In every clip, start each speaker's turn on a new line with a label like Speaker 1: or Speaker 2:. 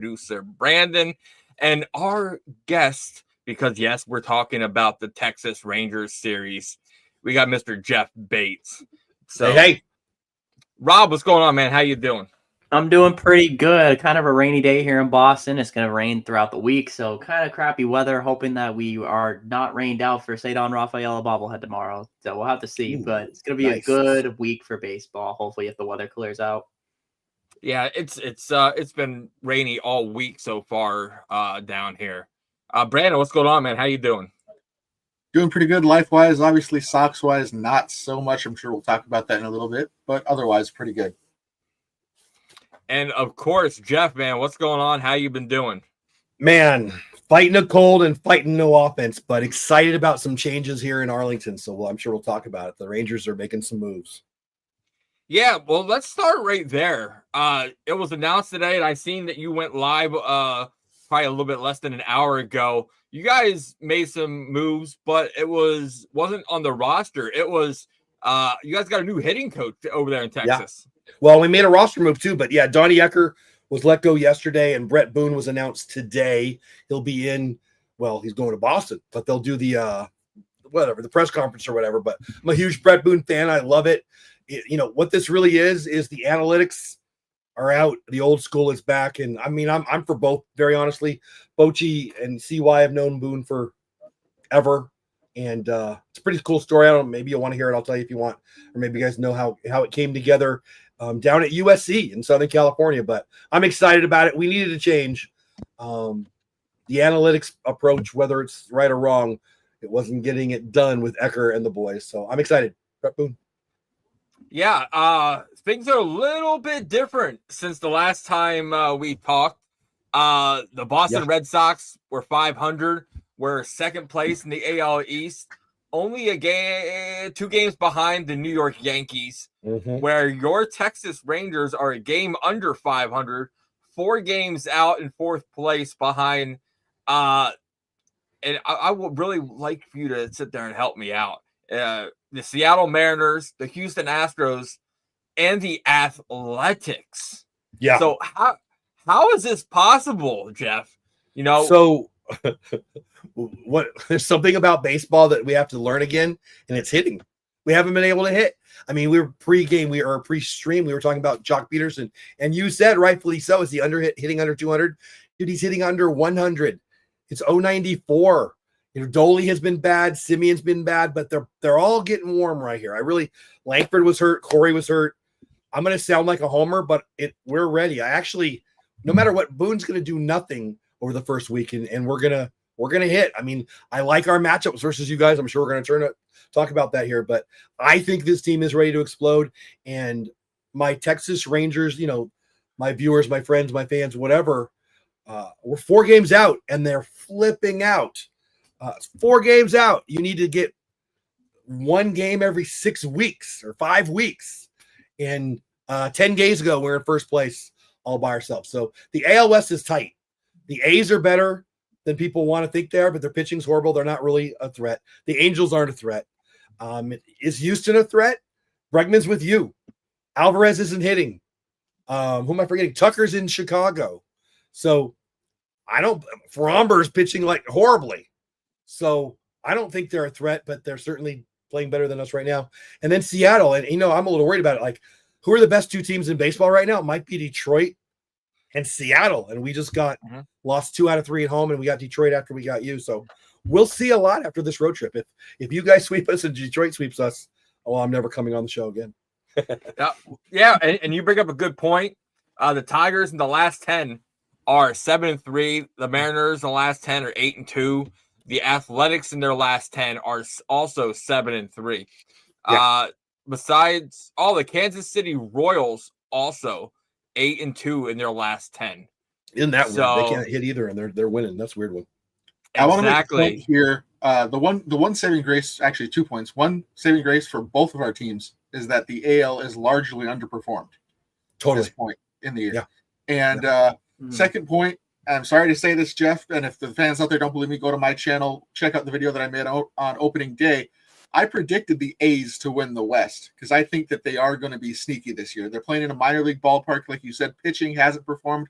Speaker 1: producer Brandon, and our guest, because yes, we're talking about the Texas Rangers series. We got Mr. Jeff Bates. So,
Speaker 2: hey,
Speaker 1: Rob, what's going on, man? How you doing?
Speaker 3: I'm doing pretty good. Kind of a rainy day here in Boston. It's going to rain throughout the week, so kind of crappy weather. Hoping that we are not rained out for Cedon Rafaela bobblehead tomorrow. So we'll have to see. But it's going to be a good week for baseball. Hopefully, if the weather clears out.
Speaker 1: Yeah, it's been rainy all week so far down here. Brandon, what's going on, man? How you doing?
Speaker 4: Doing pretty good life-wise. Obviously, Sox-wise, not so much. I'm sure we'll talk about that in a little bit, but otherwise, pretty good.
Speaker 1: And, of course, Jeff, man, what's going on? How you been doing?
Speaker 2: Man, fighting a cold and fighting no offense, but excited about some changes here in Arlington, so I'm sure we'll talk about it. The Rangers are making some moves.
Speaker 1: Yeah, well, let's start right there. It was announced today, and I seen that you went live probably a little bit less than an hour ago. You guys made some moves, but it wasn't on the roster. It was you guys got a new hitting coach over there in Texas.
Speaker 2: Yeah. Well, we made a roster move too, but yeah, Donnie Ecker was let go yesterday, and Brett Boone was announced today. He'll be in. Well, he's going to Boston, but they'll do the the press conference or whatever. But I'm a huge Brett Boone fan. I love it. What this really is the analytics are out. The old school is back, and I mean, I'm for both. Very honestly, Bochy and CY have known Boone for ever, and it's a pretty cool story. I don't know, maybe you'll want to hear it. I'll tell you if you want, or maybe you guys know how it came together down at USC in Southern California. But I'm excited about it. We needed a change. The analytics approach, whether it's right or wrong, it wasn't getting it done with Ecker and the boys. So I'm excited. Brett Boone.
Speaker 1: Yeah, things are a little bit different since the last time we talked. The Boston Red Sox were 500. We're second place in the AL East. Only 2 games behind the New York Yankees, where your Texas Rangers are a game under 500, 4 games out in 4th place behind. And I would really like for you to sit there and help me out. The Seattle Mariners, the Houston Astros, and the Athletics.
Speaker 2: Yeah.
Speaker 1: So how is this possible, Jeff?
Speaker 2: So there's something about baseball that we have to learn again, and it's hitting. We haven't been able to hit. I mean, we were pre-game, pre-stream. We were talking about Jock Peterson, and you said rightfully so. Is he hitting under 200? Dude, he's hitting under 100. It's 094. Doley has been bad, Simeon's been bad, but they're all getting warm right here. Langford was hurt, Corey was hurt. I'm going to sound like a homer, but we're ready. No matter what, Boone's going to do nothing over the first week, and we're gonna hit. I mean, I like our matchups versus you guys. I'm sure we're gonna talk about that here, but I think this team is ready to explode. And my Texas Rangers, my viewers, my friends, my fans, whatever, we're 4 games out, and they're flipping out. 4 games out. You need to get 1 game every 6 weeks or 5 weeks. And 10 days ago, we're in first place all by ourselves. So the AL West is tight. The A's are better than people want to think they are, but their pitching's horrible. They're not really a threat. The Angels aren't a threat. Is Houston a threat? Bregman's with you. Alvarez isn't hitting. Who am I forgetting? Tucker's in Chicago. So Fromber's pitching like horribly. So I don't think they're a threat, but they're certainly playing better than us right now. And then Seattle, and I'm a little worried about it. Like, who are the best 2 teams in baseball right now? It might be Detroit and Seattle, and we just got lost 2 out of 3 at home, and we got Detroit after we got you. So we'll see a lot after this road trip. If you guys sweep us and Detroit sweeps us, I'm never coming on the show again.
Speaker 1: Yeah, and you bring up a good point. The Tigers in the last 10 are 7-3. The Mariners in the last 10 are 8-2. The Athletics in their last 10 are also 7-3. Yeah. Besides the Kansas City Royals also 8-2 in their last 10.
Speaker 2: Isn't that weird? They can't hit either, and they're winning. That's a weird one.
Speaker 4: I want to make a point here. The one saving grace, actually 2 points. One saving grace for both of our teams is that the AL is largely underperformed at this point in the year.
Speaker 2: Yeah.
Speaker 4: And second point, I'm sorry to say this, Jeff, and if the fans out there don't believe me, go to my channel, check out the video that I made on opening day. I predicted the A's to win the West because I think that they are going to be sneaky this year. They're playing in a minor league ballpark. Like you said, pitching hasn't performed,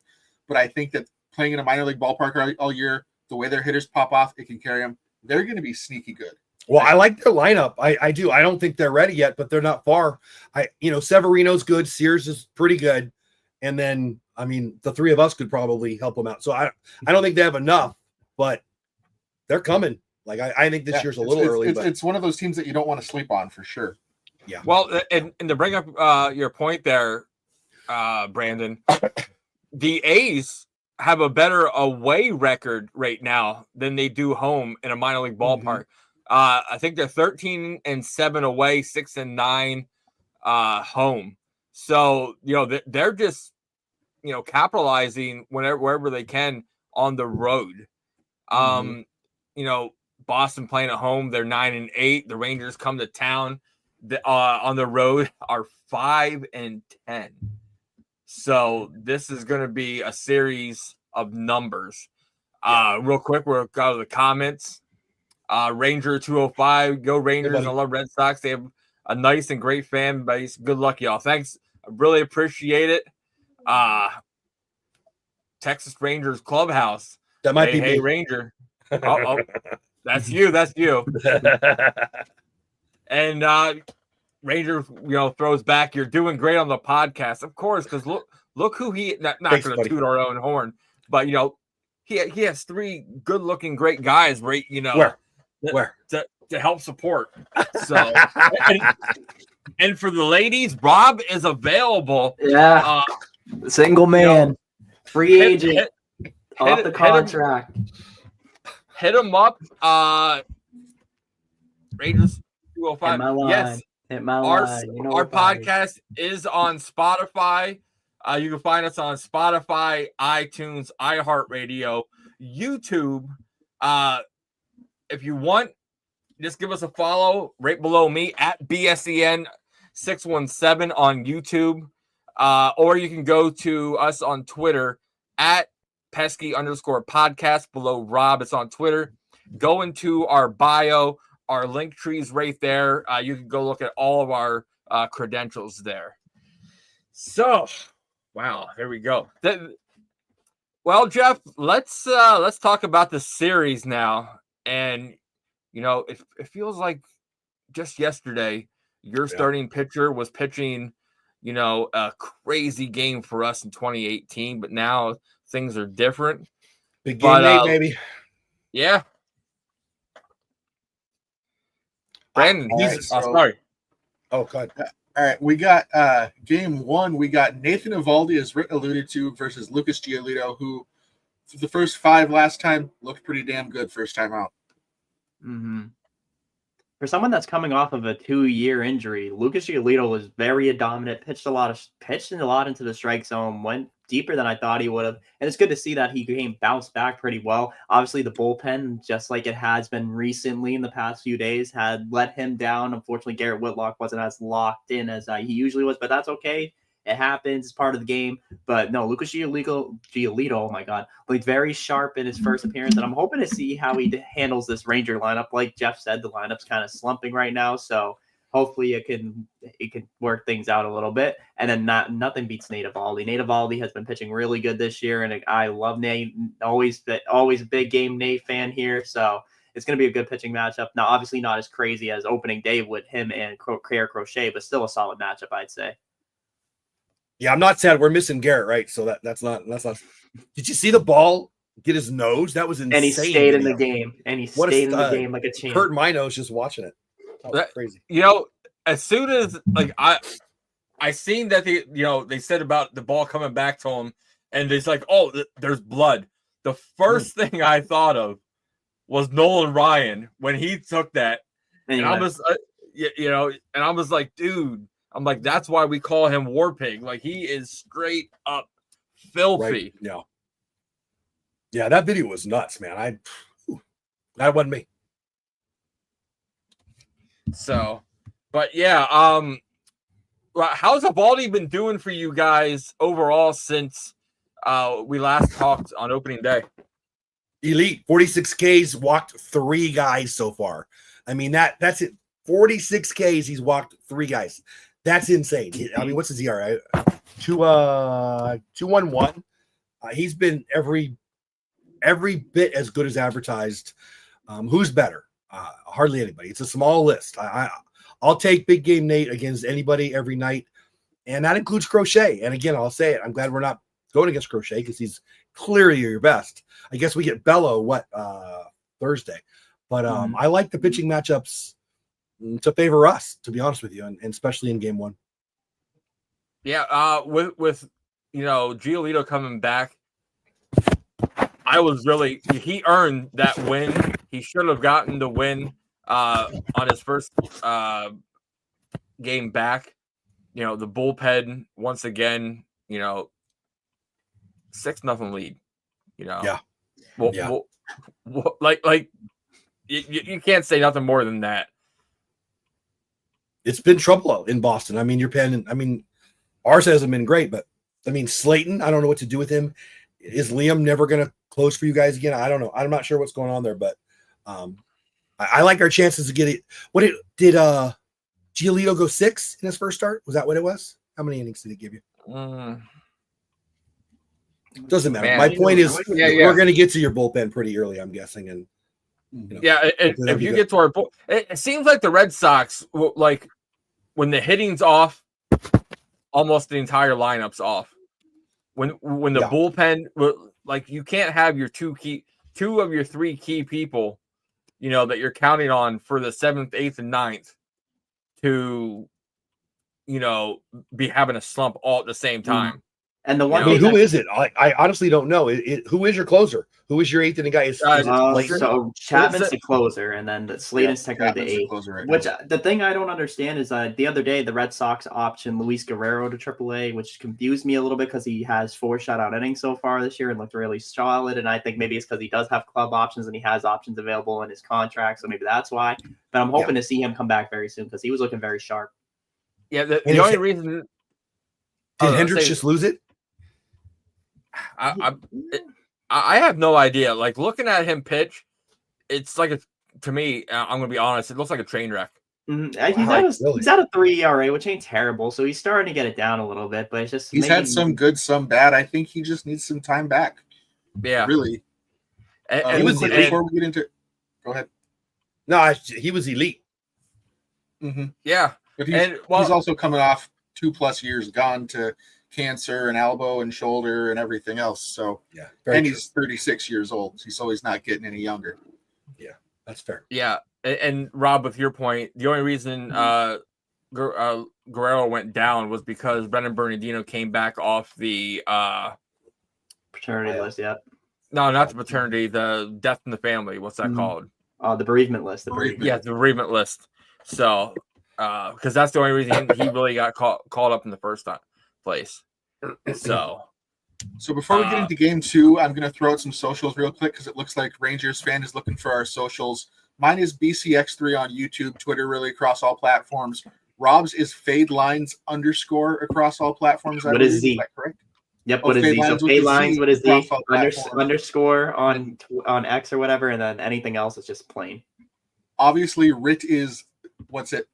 Speaker 4: but I think that playing in a minor league ballpark all year, the way their hitters pop off, it can carry them. They're going to be sneaky good.
Speaker 2: Well, I like their lineup. I do. I don't think they're ready yet, but they're not far. Severino's good. Sears is pretty good. And then, I mean, the three of us could probably help them out. So I don't think they have enough, but they're coming. Like, I think this year's a little early. But
Speaker 4: it's one of those teams that you don't want to sleep on for sure.
Speaker 2: Yeah.
Speaker 1: Well, and to bring up your point there, Brandon, the A's have a better away record right now than they do home in a minor league ballpark. I think they're 13-7 away, 6-9 home. So, they're just, capitalizing wherever they can on the road. Boston playing at home, they're 9-8. The Rangers come to town on the road are 5-10. So this is going to be a series of numbers. Real quick, we'll go to the comments. Ranger 205, go Rangers. I love Red Sox. They have a nice and great fan base. Good luck, y'all. Thanks. I really appreciate it. Texas Rangers Clubhouse.
Speaker 2: That might be
Speaker 1: Hey,
Speaker 2: me.
Speaker 1: Ranger. Oh, that's you. That's you. And Ranger, throws back. You're doing great on the podcast, of course, because look who he. Not going to toot our own horn, but he has three good-looking, great guys, right?
Speaker 2: Where
Speaker 1: to help support. So, and for the ladies, Rob is available.
Speaker 3: Yeah, single man, free agent, off the contract.
Speaker 1: Hit him up. Rangers 205. Yes,
Speaker 3: hit my line.
Speaker 1: Our podcast is on Spotify. You can find us on Spotify, iTunes, iHeartRadio, YouTube. If you want, just give us a follow right below me at BSEN617 on YouTube. Or you can go to us on Twitter at Pesky_podcast below Rob. It's on Twitter. Go into our bio. Our link tree's right there. You can go look at all of our credentials there. So, wow, here we go. Well, Jeff, let's talk about the series now. And it feels like just yesterday your starting pitcher was pitching, a crazy game for us in 2018, but now things are different.
Speaker 2: Big game day, baby.
Speaker 1: Yeah. Brandon, sorry.
Speaker 2: Oh, God.
Speaker 4: All right, we got game one. We got Nathan Eovaldi, as Rick alluded to, versus Lucas Giolito, who the first five last time looked pretty damn good first time out.
Speaker 3: Mm-hmm. For someone that's coming off of a 2-year injury, Lucas Giolito was very dominant, pitched a lot into the strike zone, went deeper than I thought he would have. And it's good to see that he bounced back pretty well. Obviously, the bullpen, just like it has been recently in the past few days, had let him down. Unfortunately, Garrett Whitlock wasn't as locked in as he usually was, but that's okay. It happens. It's part of the game. But no, Lucas Giolito, oh my God, looked very sharp in his first appearance. And I'm hoping to see how he handles this Ranger lineup. Like Jeff said, the lineup's kind of slumping right now. So hopefully it can work things out a little bit. And then nothing beats Nate Eovaldi. Nate Eovaldi has been pitching really good this year. And I love Nate. Always a big game Nate fan here. So it's going to be a good pitching matchup. Now, obviously not as crazy as opening day with him and Crochet, but still a solid matchup, I'd say.
Speaker 2: Yeah, I'm not sad. We're missing Garrett, right? So that's not. Did you see the ball get his nose? That was insane.
Speaker 3: And he stayed in the game. Like a champ.
Speaker 2: Hurt my nose just watching it. That was crazy.
Speaker 1: As soon as I seen that they said about the ball coming back to him, and it's like, oh, there's blood. The first thing I thought of was Nolan Ryan when he took that, and I was, and I was like, dude. I'm like, that's why we call him War Pig. Like, he is straight up filthy.
Speaker 2: Right. Yeah, that video was nuts, man. That wasn't me.
Speaker 1: So, but yeah, how's Eovaldi been doing for you guys overall since we last talked on opening day?
Speaker 2: Elite, 46 Ks, walked 3 guys so far. I mean, that's it. 46 Ks, he's walked 3 guys. That's insane. I mean, what's his ERA? 2.11. He's been every every bit as good as advertised. Who's better? Hardly anybody. It's a small list. I'll take Big Game Nate against anybody every night, and that includes Crochet. And again, I'll say it. I'm glad we're not going against Crochet because he's clearly your best. I guess we get Bello Thursday, but I like the pitching matchups to favor us, to be honest with you, and especially in game one.
Speaker 1: Yeah, with Giolito coming back, he earned that win. He should have gotten the win on his first game back. The bullpen once again, 6-0 lead. You can't say nothing more than that.
Speaker 2: It's been trouble in Boston. I mean, your pen. I mean, ours hasn't been great, but I mean, Slayton. I don't know what to do with him. Is Liam never going to close for you guys again? I don't know. I'm not sure what's going on there, but I like our chances to get it. Did Giolito go 6 in his first start? Was that what it was? How many innings did he give you? Doesn't matter. My point is, we're going to get to your bullpen pretty early, I'm guessing, and.
Speaker 1: If you get to our it seems like the Red Sox, like when the hitting's off, almost the entire lineup's off. When the bullpen, like you can't have your two of your 3 key people, that you're counting on for the 7th, 8th, and 9th to, be having a slump all at the same time.
Speaker 3: And the one
Speaker 2: who is it? I honestly don't know. Who is your closer? Who is your 8th inning guy?
Speaker 3: So Chapman's the closer, and then Slayton's technically the 8th.
Speaker 4: Right
Speaker 3: which the thing I don't understand is the other day the Red Sox optioned Luis Guerrero to AAA, which confused me a little bit because he has 4 shutout innings so far this year and looked really solid. And I think maybe it's because he does have club options and he has options available in his contract, so maybe that's why. But I'm hoping to see him come back very soon because he was looking very sharp.
Speaker 1: Yeah, the only reason
Speaker 2: did Hendricks just lose it?
Speaker 1: I have no idea. Like looking at him pitch, it's like to me, I'm gonna be honest, it looks like a train wreck.
Speaker 3: He's at a 3 ERA, which ain't terrible. So he's starting to get it down a little bit, but it's just
Speaker 4: he's had some good, some bad. I think he just needs some time back.
Speaker 1: Yeah,
Speaker 4: really. Before we get into, go ahead.
Speaker 2: No, he was elite.
Speaker 4: Mm-hmm.
Speaker 1: Yeah,
Speaker 4: but he's also coming off 2+ years gone to cancer and elbow and shoulder and everything else. So he's 36 years old, so he's not getting any younger.
Speaker 2: Yeah, that's fair.
Speaker 1: Yeah, and Rob, with your point, the only reason Guerrero went down was because Brendan Bernardino came back off the
Speaker 3: paternity list. Yeah,
Speaker 1: no, not the paternity, the death in the family. What's that called?
Speaker 3: The bereavement list. The
Speaker 1: bereavement list. So, because that's the only reason he really got called up in the first place. So
Speaker 4: before we get into game 2, I'm going to throw out some socials real quick because it looks like Rangers fan is looking for our socials. Mine is BCX3 on YouTube, Twitter, really across all platforms. Rob's is fadelines_ across all platforms.
Speaker 3: What is Z?
Speaker 4: Is that correct?
Speaker 3: Yep. What is Z? So fadelines. What is Z? Underscore on X or whatever, and then anything else is just plain.
Speaker 4: Obviously, Rit is _Rit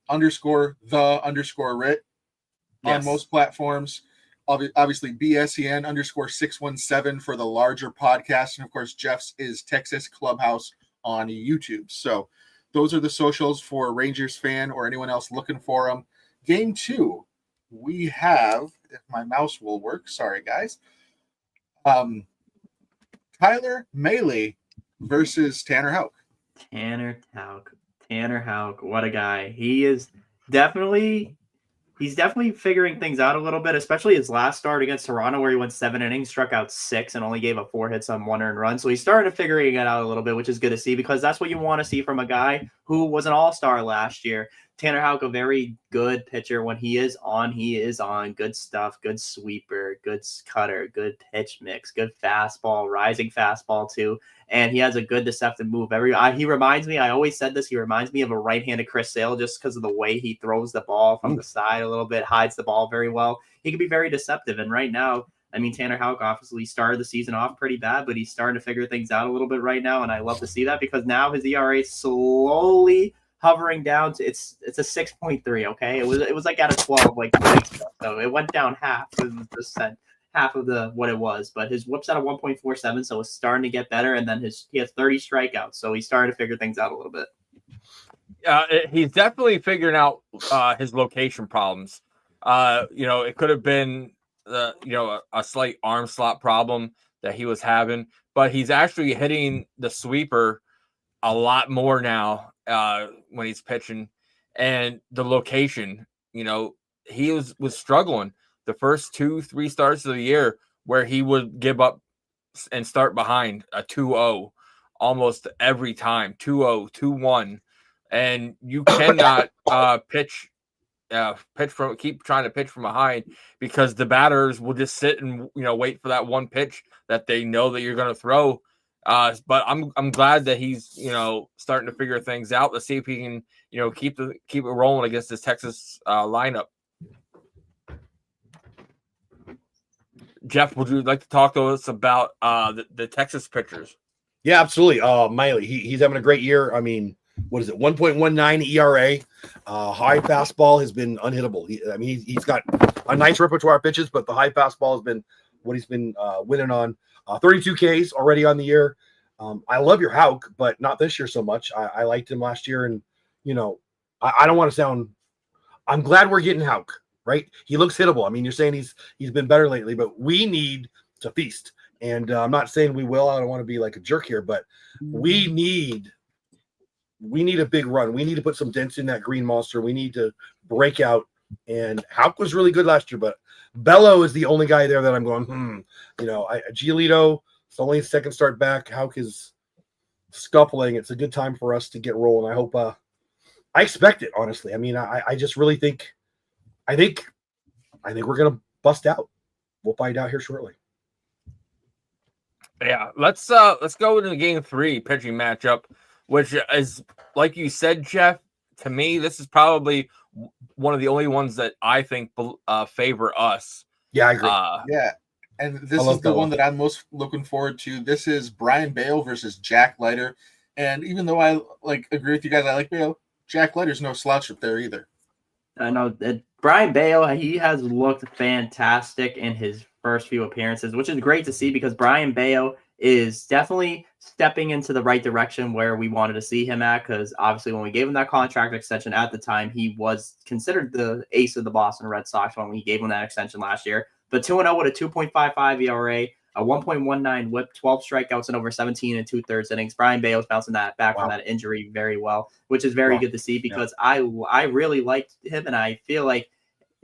Speaker 4: on most platforms. Obviously, BSEN _617 for the larger podcast. And of course, Jeff's is Texas Clubhouse on YouTube. So those are the socials for Rangers fan or anyone else looking for them. Game 2, we have, if my mouse will work, sorry guys, Tyler Mahle versus Tanner Houck.
Speaker 3: Tanner Houck, what a guy. He's definitely figuring things out a little bit, especially his last start against Toronto where he went 7 innings, struck out 6, and only gave up 4 hits on 1 earned run. So he's starting to figuring it out a little bit, which is good to see because that's what you want to see from a guy who was an all-star last year. Tanner Houck, a very good pitcher. When he is on. Good stuff, good sweeper, good cutter, good pitch mix, good fastball, rising fastball too. And he has a good deceptive move. He reminds me, I always said this, he reminds me of a right-handed Chris Sale just because of the way he throws the ball from the side a little bit, hides the ball very well. He can be very deceptive. And right now, I mean, Tanner Houck obviously started the season off pretty bad, but he's starting to figure things out a little bit right now. And I love to see that because now his ERA is slowly hovering down to it's a 6.3. Okay, it was like at a 12 like 2 weeks ago. So it went down half half of what it was, but his whip's at a 1.47, so it's starting to get better. And then he has 30 strikeouts, so he's starting to figure things out a little bit.
Speaker 1: He's definitely figuring out his location problems. It could have been a slight arm slot problem that he was having, but he's actually hitting the sweeper a lot more now when he's pitching, and the location. He was struggling the first 2-3 starts of the year where he would give up and start behind a 2-0 almost every time, 2-0, 2-1. And you cannot keep trying to pitch from behind, because the batters will just sit and wait for that one pitch that they know that you're going to throw. But I'm glad that he's starting to figure things out. Let's see if he can keep it rolling against this Texas lineup. Jeff, would you like to talk to us about the Texas pitchers?
Speaker 2: Yeah, absolutely. Miley, he's having a great year. I mean, what is it? 1.19 ERA. High fastball has been unhittable. He's got a nice repertoire of pitches, but the high fastball has been what he's been winning on. 32 Ks already on the year. I love your Houck, but not this year so much. I liked him last year, and I don't want to sound. I'm glad we're getting Houck. Right? He looks hittable. I mean, you're saying he's been better lately, but we need to feast. And I'm not saying we will. I don't want to be like a jerk here, but we need a big run. We need to put some dents in that green monster. We need to break out. And Houck was really good last year, but Bello is the only guy there that I'm going, Giolito, it's only his second start back. Houck is scuffling. It's a good time for us to get rolling. I hope, I expect it, honestly. I mean, I just really think, I think we're gonna bust out. We'll find out here shortly.
Speaker 1: Yeah, let's go into game 3 pitching matchup, which is, like you said, Jeff. To me, this is probably one of the only ones that I think favor us.
Speaker 2: Yeah, I agree.
Speaker 4: Yeah, and this is the one that I'm most looking forward to. This is Brian Bale versus Jack Leiter, and even though I agree with you guys, I like Bale. Jack Leiter's no slouch up there either.
Speaker 3: I know that Brian Bale, he has looked fantastic in his first few appearances, which is great to see, because Brian Bale is definitely stepping into the right direction where we wanted to see him at, because obviously when we gave him that contract extension at the time, he was considered the ace of the Boston Red Sox when we gave him that extension last year. But 2-0 with a 2.55 ERA, a 1.19 whip, 12 strikeouts in over 17 and 2/3 innings. Brian Bale's bouncing that back from that injury very well, which is very good to see, because I really liked him, and I feel like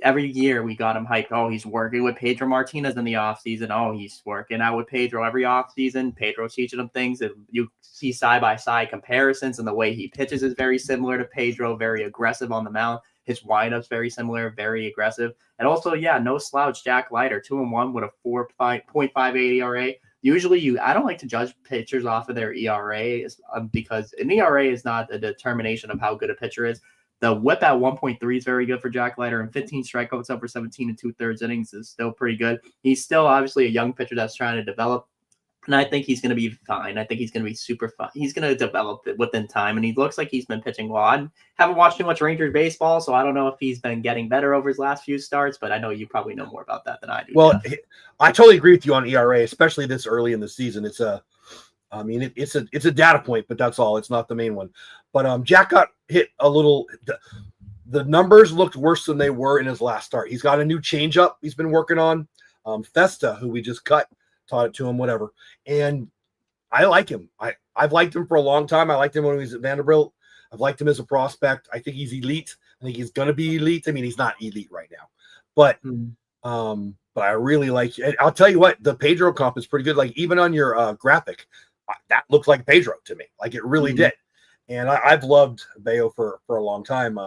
Speaker 3: every year we got him hyped. Oh, he's working with Pedro Martinez in the offseason. Oh, he's working out with Pedro every offseason. Pedro's teaching him things, and you see side-by-side comparisons, and the way he pitches is very similar to Pedro, very aggressive on the mound. His windup's very similar, very aggressive. And also, no slouch, Jack Leiter, 2-1 with a 4.58 ERA. Usually, I don't like to judge pitchers off of their ERA because an ERA is not a determination of how good a pitcher is. The whip at 1.3 is very good for Jack Leiter, and 15 strikeouts over 17 and 2/3 innings is still pretty good. He's still obviously a young pitcher that's trying to develop, and I think he's going to be fine. I think he's going to be super fun. He's going to develop it within time, and he looks like he's been pitching well. I haven't watched too much Rangers baseball, so I don't know if he's been getting better over his last few starts, but I know you probably know more about that than I do.
Speaker 2: Well, Jeff. I totally agree with you on ERA, especially this early in the season. It's a data point, but that's all. It's not the main one. But Jack got hit a little. The numbers looked worse than they were in his last start. He's got a new changeup he's been working on. Festa, who we just cut, taught it to him, whatever. And I like him. I've liked him for a long time. I liked him when he was at Vanderbilt. I've liked him as a prospect. I think he's elite. I think he's going to be elite. I mean, he's not elite right now, but I really like. I'll tell you what, the Pedro comp is pretty good. Like even on your graphic, that looked like Pedro to me. Like it really did. And I've loved Bayo for a long time.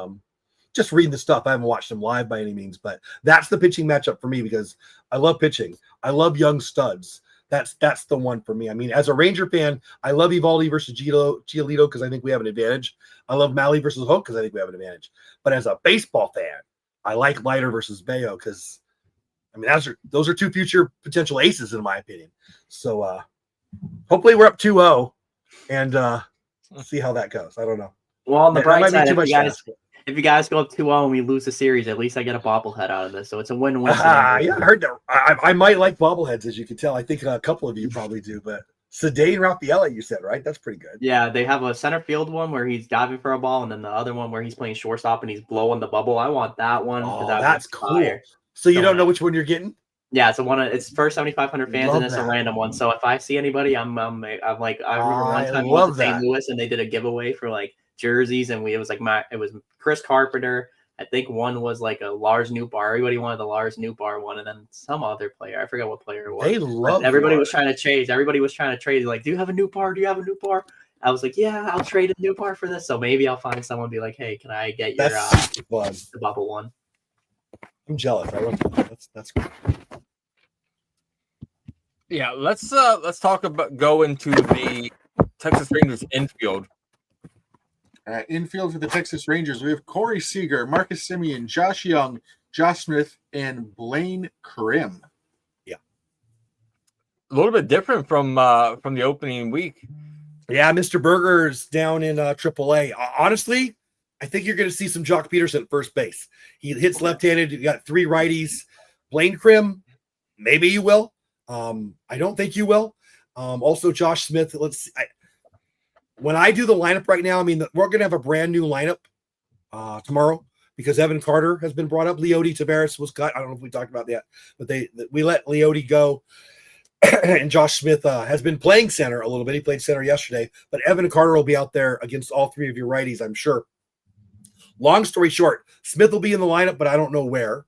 Speaker 2: Just reading the stuff. I haven't watched him live by any means, but that's the pitching matchup for me because I love pitching. I love young studs. That's the one for me. I mean, as a Ranger fan, I love Evaldi versus Giolito because I think we have an advantage. I love Malley versus Hook because I think we have an advantage. But as a baseball fan, I like Leiter versus Bayo because, I mean, those are two future potential aces in my opinion. So hopefully we're up 2-0 and see how that goes. I don't know.
Speaker 3: Well, on the bright side, If you guys go up 2-0 and we lose the series, at least I get a bobblehead out of this. So it's a win-win.
Speaker 2: Yeah, I heard that. I might like bobbleheads, as you can tell. I think a couple of you probably do, but Sedane Rafaela, you said, right? That's pretty good.
Speaker 3: Yeah, they have a center field one where he's diving for a ball, and then the other one where he's playing shortstop and he's blowing the bubble. I want that one.
Speaker 2: Oh,
Speaker 3: that
Speaker 2: that's cool.
Speaker 3: fire.
Speaker 2: So you don't know which one you're getting?
Speaker 3: Yeah, it's it's first 7,500 fans,
Speaker 2: Love
Speaker 3: and it's a
Speaker 2: that.
Speaker 3: random one. So if I see anybody, I'm like, I remember one time we
Speaker 2: love
Speaker 3: went to St.
Speaker 2: that.
Speaker 3: Louis and they did a giveaway for like jerseys, and it was Chris Carpenter. I think one was like a Lars Nootbaar. Everybody wanted the Lars Nootbaar one, and then some other player. I forget what player it was.
Speaker 2: They love
Speaker 3: everybody
Speaker 2: Lars.
Speaker 3: was trying to trade. Everybody was trying to trade. Like, do you have a Nootbaar? Do you have a Nootbaar? I was like, yeah, I'll trade a Nootbaar for this. So maybe I'll find someone and be like, hey, can I get your
Speaker 2: That's fun.
Speaker 3: the bubble one?
Speaker 2: I'm jealous. I love that. That's cool.
Speaker 1: Yeah, let's talk about go into the Texas Rangers infield.
Speaker 4: Infield for the Texas Rangers, we have Corey Seager, Marcus Semien, Josh Young, Josh Smith, and Blaine Krim.
Speaker 1: A little bit different from the opening week.
Speaker 2: Yeah, Mr. Berger's down in AAA. Honestly, I think you're going to see some Jock Peterson at first base. He hits left-handed. You got 3 righties. Blaine Krim, maybe you will. I don't think you will. Also, Josh Smith. When I do the lineup right now, I mean, we're going to have a brand new lineup tomorrow because Evan Carter has been brought up. Leody Tavares was cut. I don't know if we talked about that, but we let Leody go. And Josh Smith has been playing center a little bit. He played center yesterday, but Evan Carter will be out there against all 3 of your righties, I'm sure. Long story short, Smith will be in the lineup, but I don't know where.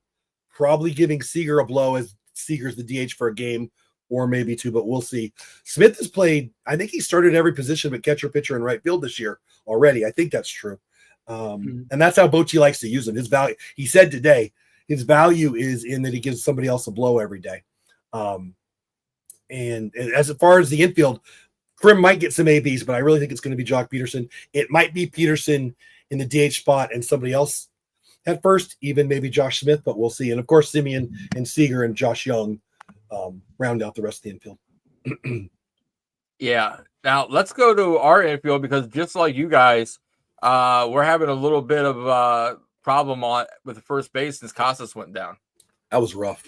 Speaker 2: Probably giving Seager a blow as Seager's the DH for a game or maybe 2, but we'll see. Smith has played, I think he started every position but catcher, pitcher, and right field this year already. I think that's true. And that's how Bochy likes to use him. His value, he said today, his value is in that he gives somebody else a blow every day. And as far as the infield, Krim might get some ABs, but I really think it's going to be Jock Peterson. It might be Peterson in the DH spot and somebody else at first, even maybe Josh Smith, but we'll see. And of course, Semien and Seager and Josh Young round out the rest of the infield.
Speaker 1: Yeah. Now let's go to our infield because just like you guys, we're having a little bit of problem with the first base since Casas went down.
Speaker 2: That was rough.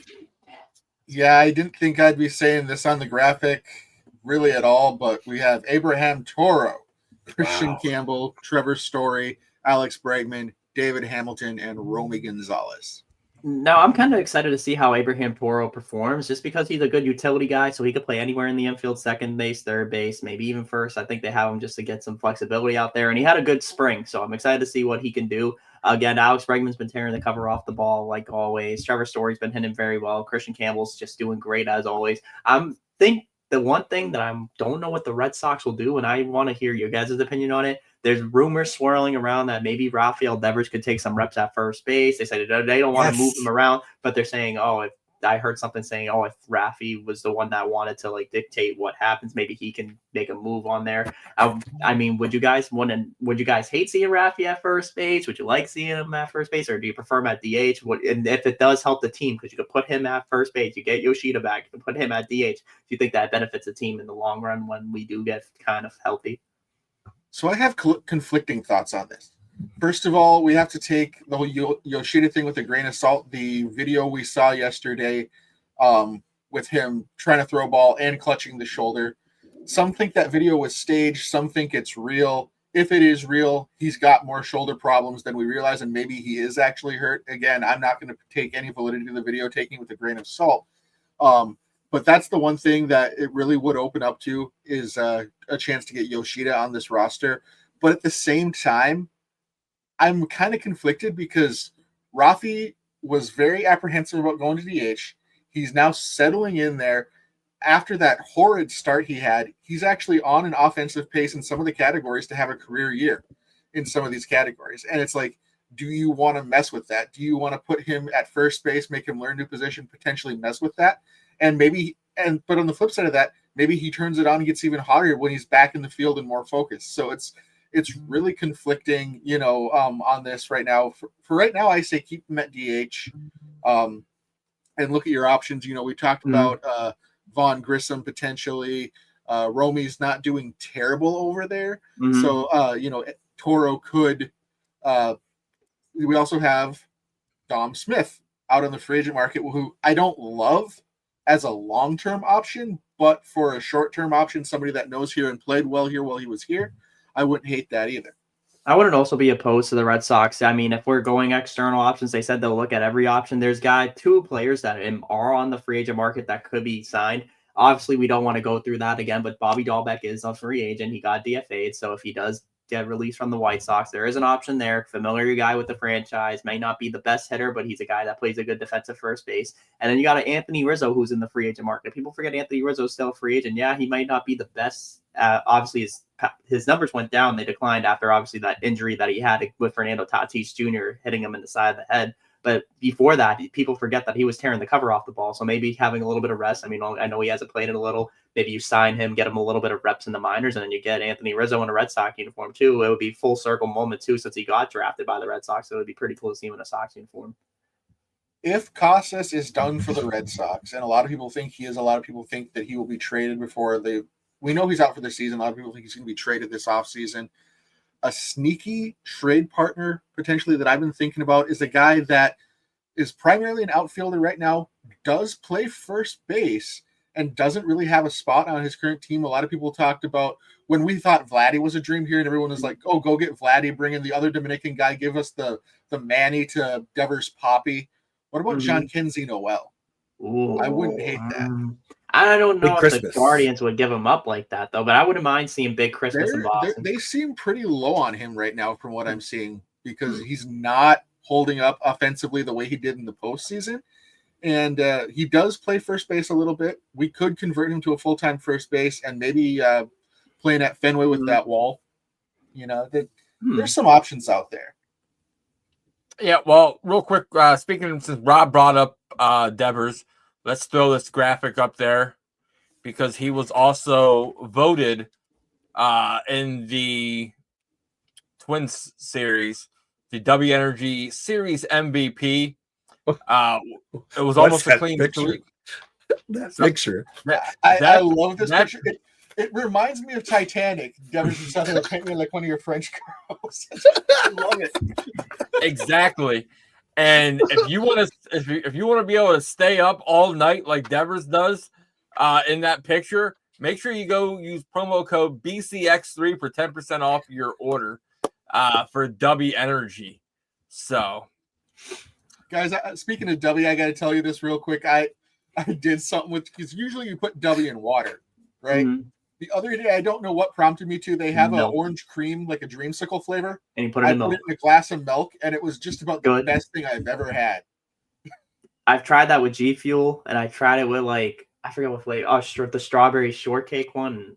Speaker 4: Yeah, I didn't think I'd be saying this on the graphic really at all, but we have Abraham Toro, Christian Campbell, Trevor Story, Alex Bregman, David Hamilton, and Romy Gonzalez.
Speaker 3: Now, I'm kind of excited to see how Abraham Toro performs just because he's a good utility guy, so he could play anywhere in the infield, second base, third base, maybe even first. I think they have him just to get some flexibility out there, and he had a good spring, so I'm excited to see what he can do. Again, Alex Bregman's been tearing the cover off the ball like always. Trevor Story's been hitting very well. Christian Campbell's just doing great as always. I think the one thing that I don't know what the Red Sox will do, and I want to hear your guys' opinion on it, there's rumors swirling around that maybe Rafael Devers could take some reps at first base. They said they don't want to move him around, but they're saying, if I heard something saying, if Rafi was the one that wanted to like dictate what happens, maybe he can make a move on there. I mean, would you guys hate seeing Rafi at first base? Would you like seeing him at first base, or do you prefer him at DH? And if it does help the team, because you could put him at first base, you get Yoshida back, you can put him at DH. Do you think that benefits the team in the long run when we do get kind of healthy?
Speaker 4: So I have conflicting thoughts on this. First of all, we have to take the whole Yoshida thing with a grain of salt. The video we saw yesterday with him trying to throw a ball and clutching the shoulder. Some think that video was staged. Some think it's real. If it is real, he's got more shoulder problems than we realize, and maybe he is actually hurt. Again, I'm not going to take any validity to the video, taking with a grain of salt. But that's the one thing that it really would open up to is a chance to get Yoshida on this roster. But at the same time, I'm kind of conflicted because Rafi was very apprehensive about going to DH. He's now settling in there. After that horrid start he had, he's actually on an offensive pace in some of the categories to have a career year in some of these categories. And it's like, do you want to mess with that? Do you want to put him at first base, make him learn new position, potentially mess with that? But on the flip side of that, maybe he turns it on and gets even hotter when he's back in the field and more focused. So it's really conflicting, on this right now. For right now, I say keep him at DH and look at your options. We talked about Vaughn Grissom potentially. Romy's not doing terrible over there. So, Toro could we also have Dom Smith out on the free agent market, who I don't love as a long-term option, but for a short-term option, somebody that knows here and played well here while he was here, I wouldn't hate that either.
Speaker 3: I wouldn't also be opposed to the Red Sox. I mean, if we're going external options, they said they'll look at every option. There's two players that are on the free agent market that could be signed. Obviously, we don't want to go through that again, but Bobby Dahlbeck is a free agent. He got DFA'd, so if he does get released from the White Sox, there is an option there. Familiar guy with the franchise, may not be the best hitter, but he's a guy that plays a good defensive first base. And then you got an Anthony Rizzo who's in the free agent market. People forget Anthony Rizzo is still a free agent. Yeah, he might not be the best. Obviously, his numbers went down. They declined after obviously that injury that he had with Fernando Tatis Jr. hitting him in the side of the head. But before that, people forget that he was tearing the cover off the ball. So maybe having a little bit of rest. I mean, I know he hasn't played in a little. Maybe you sign him, get him a little bit of reps in the minors, and then you get Anthony Rizzo in a Red Sox uniform too. It would be full circle moment too, since he got drafted by the Red Sox. So it would be pretty cool to see him in a Sox uniform.
Speaker 4: If Casas is done for the Red Sox, and a lot of people think he is, a lot of people think that he will be traded before we know he's out for the season. A lot of people think he's going to be traded this offseason. A sneaky trade partner potentially that I've been thinking about is a guy that is primarily an outfielder right now, does play first base, and doesn't really have a spot on his current team. A lot of people talked about when we thought Vladdy was a dream here, and everyone was like, oh, go get Vladdy, bring in the other Dominican guy, give us the Manny to Devers Poppy. What about John Kinsey Noel?
Speaker 3: Ooh,
Speaker 4: I wouldn't hate that.
Speaker 3: I don't know
Speaker 2: Big
Speaker 3: if the Guardians would give him up like that, though, but I wouldn't mind seeing Big Christmas in Boston.
Speaker 4: They seem pretty low on him right now from what I'm seeing, because he's not holding up offensively the way he did in the postseason. And he does play first base a little bit. We could convert him to a full-time first base and maybe playing at Fenway with that wall. You know, there's some options out there.
Speaker 1: Yeah, well, real quick, speaking since Rob brought up Devers, let's throw this graphic up there because he was also voted in the Twins series, the W Energy Series MVP. It was almost a clean sweep.
Speaker 2: That picture.
Speaker 4: I love this picture. It reminds me of Titanic. Devers is something that paint me like one of your French girls. I love it.
Speaker 1: Exactly. And if you want to be able to stay up all night like Devers does in that picture, make sure you go use promo code BCX3 for 10% off your order for W Energy. So,
Speaker 4: guys, speaking of W, I got to tell you this real quick. I did something with, because usually you put W in water, right? Mm-hmm. The other day, I don't know what prompted me to. They have an orange cream, like a dreamsicle flavor.
Speaker 3: And you put it in milk.
Speaker 4: Put it in a glass of milk, and it was just about the best thing I've ever had.
Speaker 3: I've tried that with G Fuel, and I tried it with, like, I forget what flavor. Oh, the strawberry shortcake one.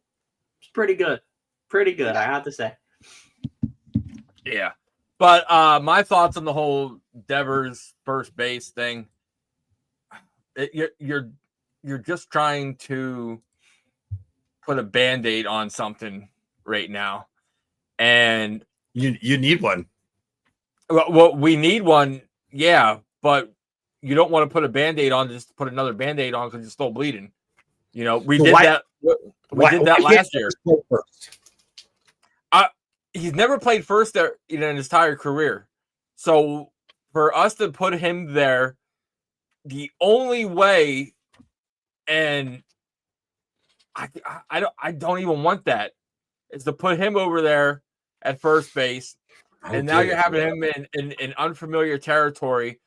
Speaker 3: It's pretty good. Pretty good, I have to say.
Speaker 1: Yeah. But my thoughts on the whole Devers first base thing, you're just trying to put a Band-Aid on something right now. And
Speaker 2: you need one.
Speaker 1: Well, we need one, yeah, but you don't want to put a Band-Aid on just to put another Band-Aid on because you're still bleeding. You know, we did that last year. He's never played first there in his entire career. So for us to put him there, the only way, and I don't even want that, is to put him over there at first base. And now you're having him in unfamiliar territory,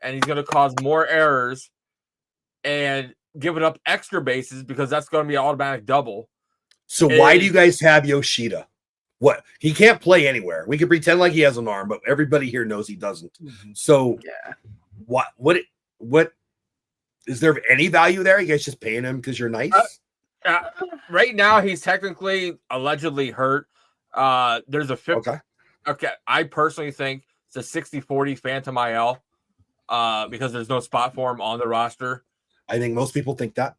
Speaker 1: and he's going to cause more errors and giving up extra bases because that's going to be an automatic double.
Speaker 2: So why do you guys have Yoshida? What? He can't play anywhere. We can pretend like he has an arm, but everybody here knows he doesn't. Mm-hmm. So what is there any value there? You guys just paying him because you're nice?
Speaker 1: Right now, he's technically allegedly hurt. There's a 50. Okay. I personally think it's a 60-40 Phantom IL because there's no spot for him on the roster.
Speaker 2: I think most people think that.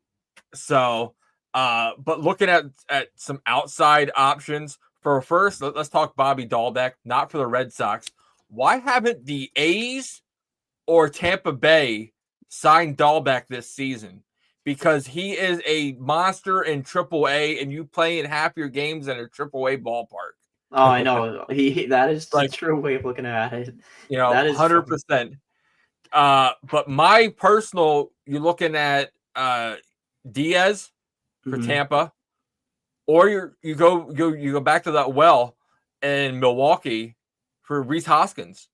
Speaker 1: So, but looking at some outside options for first, let's talk Bobby Dahlbeck, not for the Red Sox. Why haven't the A's or Tampa Bay signed Dahlbeck this season? Because he is a monster in AAA, and you play in half your games in a AAA ballpark.
Speaker 3: Oh, I know. That is
Speaker 1: Like-
Speaker 3: a true way of looking at it.
Speaker 1: You know,
Speaker 3: That is
Speaker 1: 100%. But my personal, you're looking at Diaz for
Speaker 3: Mhm.
Speaker 1: Tampa, or you go back to that well in Milwaukee for Reese Hoskins.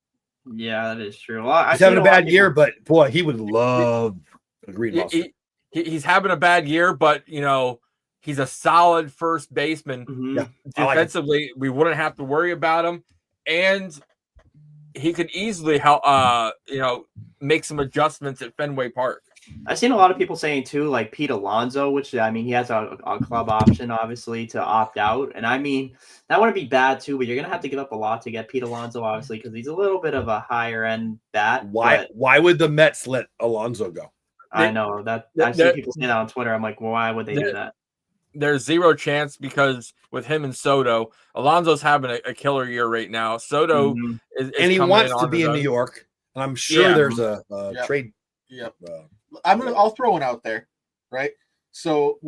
Speaker 3: Yeah, that is true. Well,
Speaker 2: He's having a bad year, but boy, he would love a green monster.
Speaker 1: He's having a bad year, but you know he's a solid first baseman.
Speaker 3: Mhm.
Speaker 2: Yeah. I like him.
Speaker 1: Defensively, we wouldn't have to worry about him, and he could easily help. Make some adjustments at Fenway Park.
Speaker 3: I've seen a lot of people saying too, like Pete Alonso, which I mean, he has a club option obviously to opt out, and I mean that wouldn't be bad too, but you're gonna have to give up a lot to get Pete Alonso, obviously, because he's a little bit of a higher end bat.
Speaker 2: Why would the Mets let Alonso go?
Speaker 3: I know that I see people saying that on Twitter. I'm like, well, why would they do that?
Speaker 1: There's zero chance because with him and Soto, Alonso's having a killer year right now. Soto
Speaker 3: Mhm.
Speaker 1: is
Speaker 2: And he
Speaker 1: coming
Speaker 2: wants to
Speaker 1: on
Speaker 2: be
Speaker 1: his
Speaker 2: in
Speaker 1: own.
Speaker 2: New York. And I'm sure
Speaker 1: Yeah.
Speaker 2: there's a
Speaker 4: Yep.
Speaker 2: trade.
Speaker 4: Yep. I'll throw one out there, right? So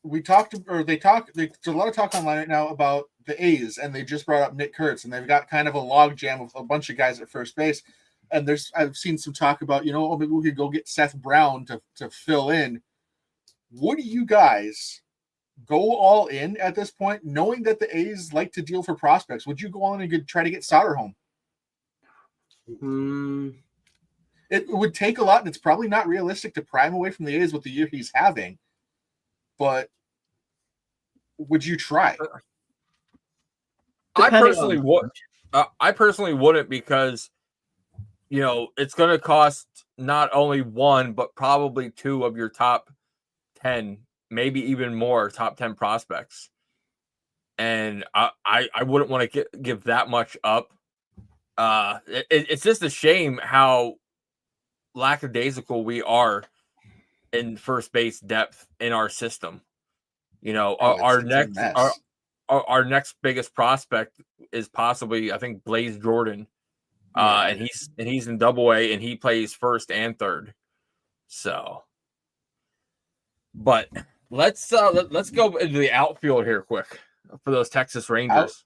Speaker 4: there's a lot of talk online right now about the A's, and they just brought up Nick Kurtz, and they've got kind of a log jam of a bunch of guys at first base. And I've seen some talk about, maybe we could go get Seth Brown to fill in. Would you guys go all in at this point, knowing that the A's like to deal for prospects? Would you go on and try to get Soderholm? It would take a lot, and it's probably not realistic to pry him away from the A's with the year he's having. But would you try?
Speaker 1: I personally would. I personally wouldn't because, it's going to cost not only one but probably two of your top 10, maybe even more top 10 prospects, and I wouldn't want to give that much up. It's just a shame how lackadaisical we are in first base depth in our system. Our next biggest prospect is possibly, I think, Blaze Jordan, and he's in Double-A and he plays first and third. So, but let's go into the outfield here quick for those Texas Rangers.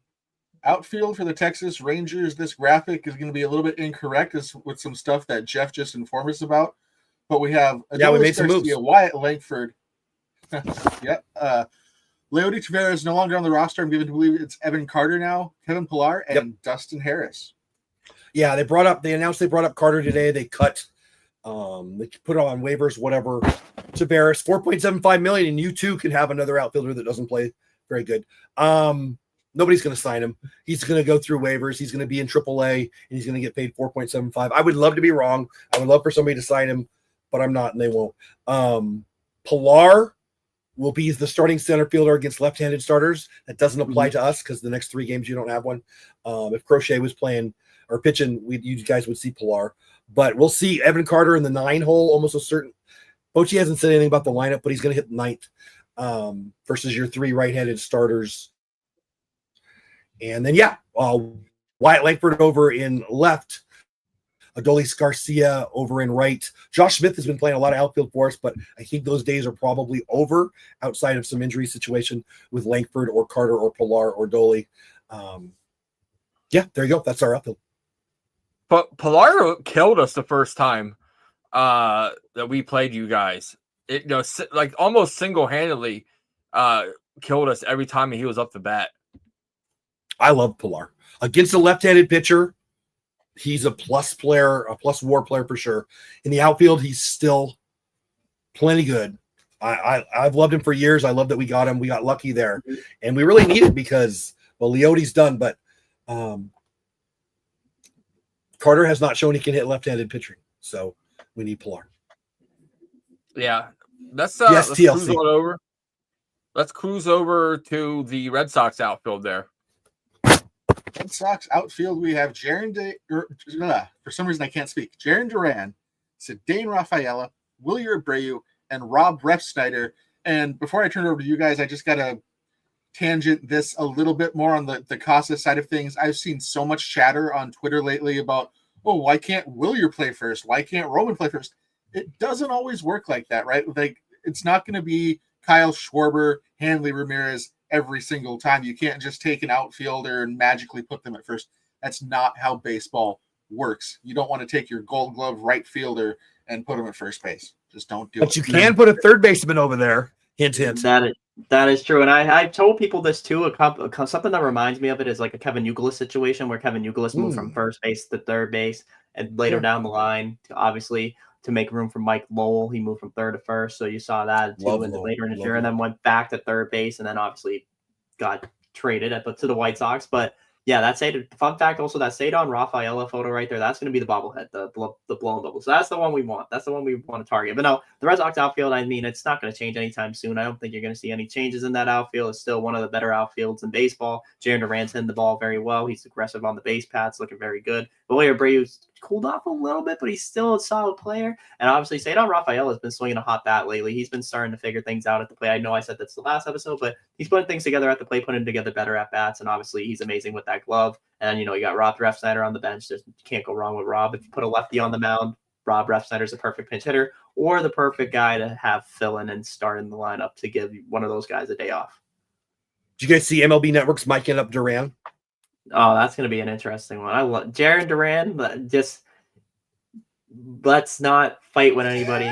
Speaker 4: Outfield for the Texas Rangers. This graphic is going to be a little bit incorrect with some stuff that Jeff just informed us about. But we have
Speaker 2: we made some moves.
Speaker 4: Wyatt Langford. Yep. Leody Taveras is no longer on the roster. I'm given to believe it's Evan Carter now, Kevin Pillar, and Dustin Harris.
Speaker 2: Yeah, they announced they brought up Carter today. They cut, they put it on waivers, whatever. Taveras, $4.75 million, and you too can have another outfielder that doesn't play very good. Nobody's going to sign him. He's going to go through waivers. He's going to be in AAA, and he's going to get paid $4.75. I would love to be wrong. I would love for somebody to sign him, but I'm not, and they won't. Pillar will be the starting center fielder against left-handed starters. That doesn't apply to us because the next 3 games you don't have one. If Crochet was playing or pitching, you guys would see Pillar. But we'll see Evan Carter in the 9 hole, almost a certain. Bochy hasn't said anything about the lineup, but he's going to hit 9th versus your 3 right-handed starters. And then, Wyatt Langford over in left, Adolis Garcia over in right. Josh Smith has been playing a lot of outfield for us, but I think those days are probably over outside of some injury situation with Langford or Carter or Pillar or Dolly. There you go. That's our outfield.
Speaker 1: But Pillar killed us the first time that we played you guys. It like almost single-handedly killed us every time he was up the bat.
Speaker 2: I love Pillar. Against a left-handed pitcher, he's a plus player, a plus WAR player for sure. In the outfield, he's still plenty good. I've loved him for years. I love that we got him. We got lucky there. And we really need it because, Leody's done, but Carter has not shown he can hit left-handed pitching. So we need Pillar.
Speaker 1: Yeah. Let's
Speaker 2: TLC.
Speaker 1: cruise on over. Let's cruise over to the Red Sox outfield there.
Speaker 4: Red Sox outfield, we have for some reason I can't speak. Jarren Duran, Cedane Rafaela, Wilyer Abreu, and Rob Refsnyder. And before I turn it over to you guys, I just got to tangent this a little bit more on the Casa side of things. I've seen so much chatter on Twitter lately about, why can't Wilyer play first? Why can't Roman play first? It doesn't always work like that, right? Like, it's not going to be Kyle Schwarber, Hanley Ramirez, every single time. You can't just take an outfielder and magically put them at first. That's not how baseball works. You don't want to take your Gold Glove right fielder and put him at first base. Just don't do it.
Speaker 2: But you can put a third baseman over there. Hint, hint.
Speaker 3: That is true, and I've told people this too. Something that reminds me of it is like a Kevin Youkilis situation where Kevin Youkilis moved from first base to third base, and later down the line, obviously to make room for Mike Lowell, he moved from third to first. So you saw that too, and later in his year, and then went back to third base, and then obviously got traded to the White Sox. But yeah, that's a fun fact. Also, that Cedar Rafaela photo right there, that's going to be the bobblehead, the blown bubble. So that's the one we want. That's the one we want to target. But no, the Red Sox outfield, I mean, it's not going to change anytime soon. I don't think you're going to see any changes in that outfield. It's still one of the better outfields in baseball. Jarren Duran's hitting the ball very well. He's aggressive on the base paths, looking very good. Wilyer Abreu's cooled off a little bit, but he's still a solid player. And obviously, Cedar Rafaela has been swinging a hot bat lately. He's been starting to figure things out at the plate. I know I said that's the last episode, but he's putting things together at the plate, putting together better at bats, and obviously he's amazing with that glove. And you got Rob Refsnyder on the bench. You can't go wrong with Rob. If you put a lefty on the mound, Rob Refsnyder's a perfect pinch hitter or the perfect guy to have fill in and start in the lineup to give one of those guys a day off.
Speaker 2: Did you guys see MLB Network's miking up Duran?
Speaker 3: Oh, that's going to be an interesting one. I love Jarren Duran, but just let's not fight with anybody.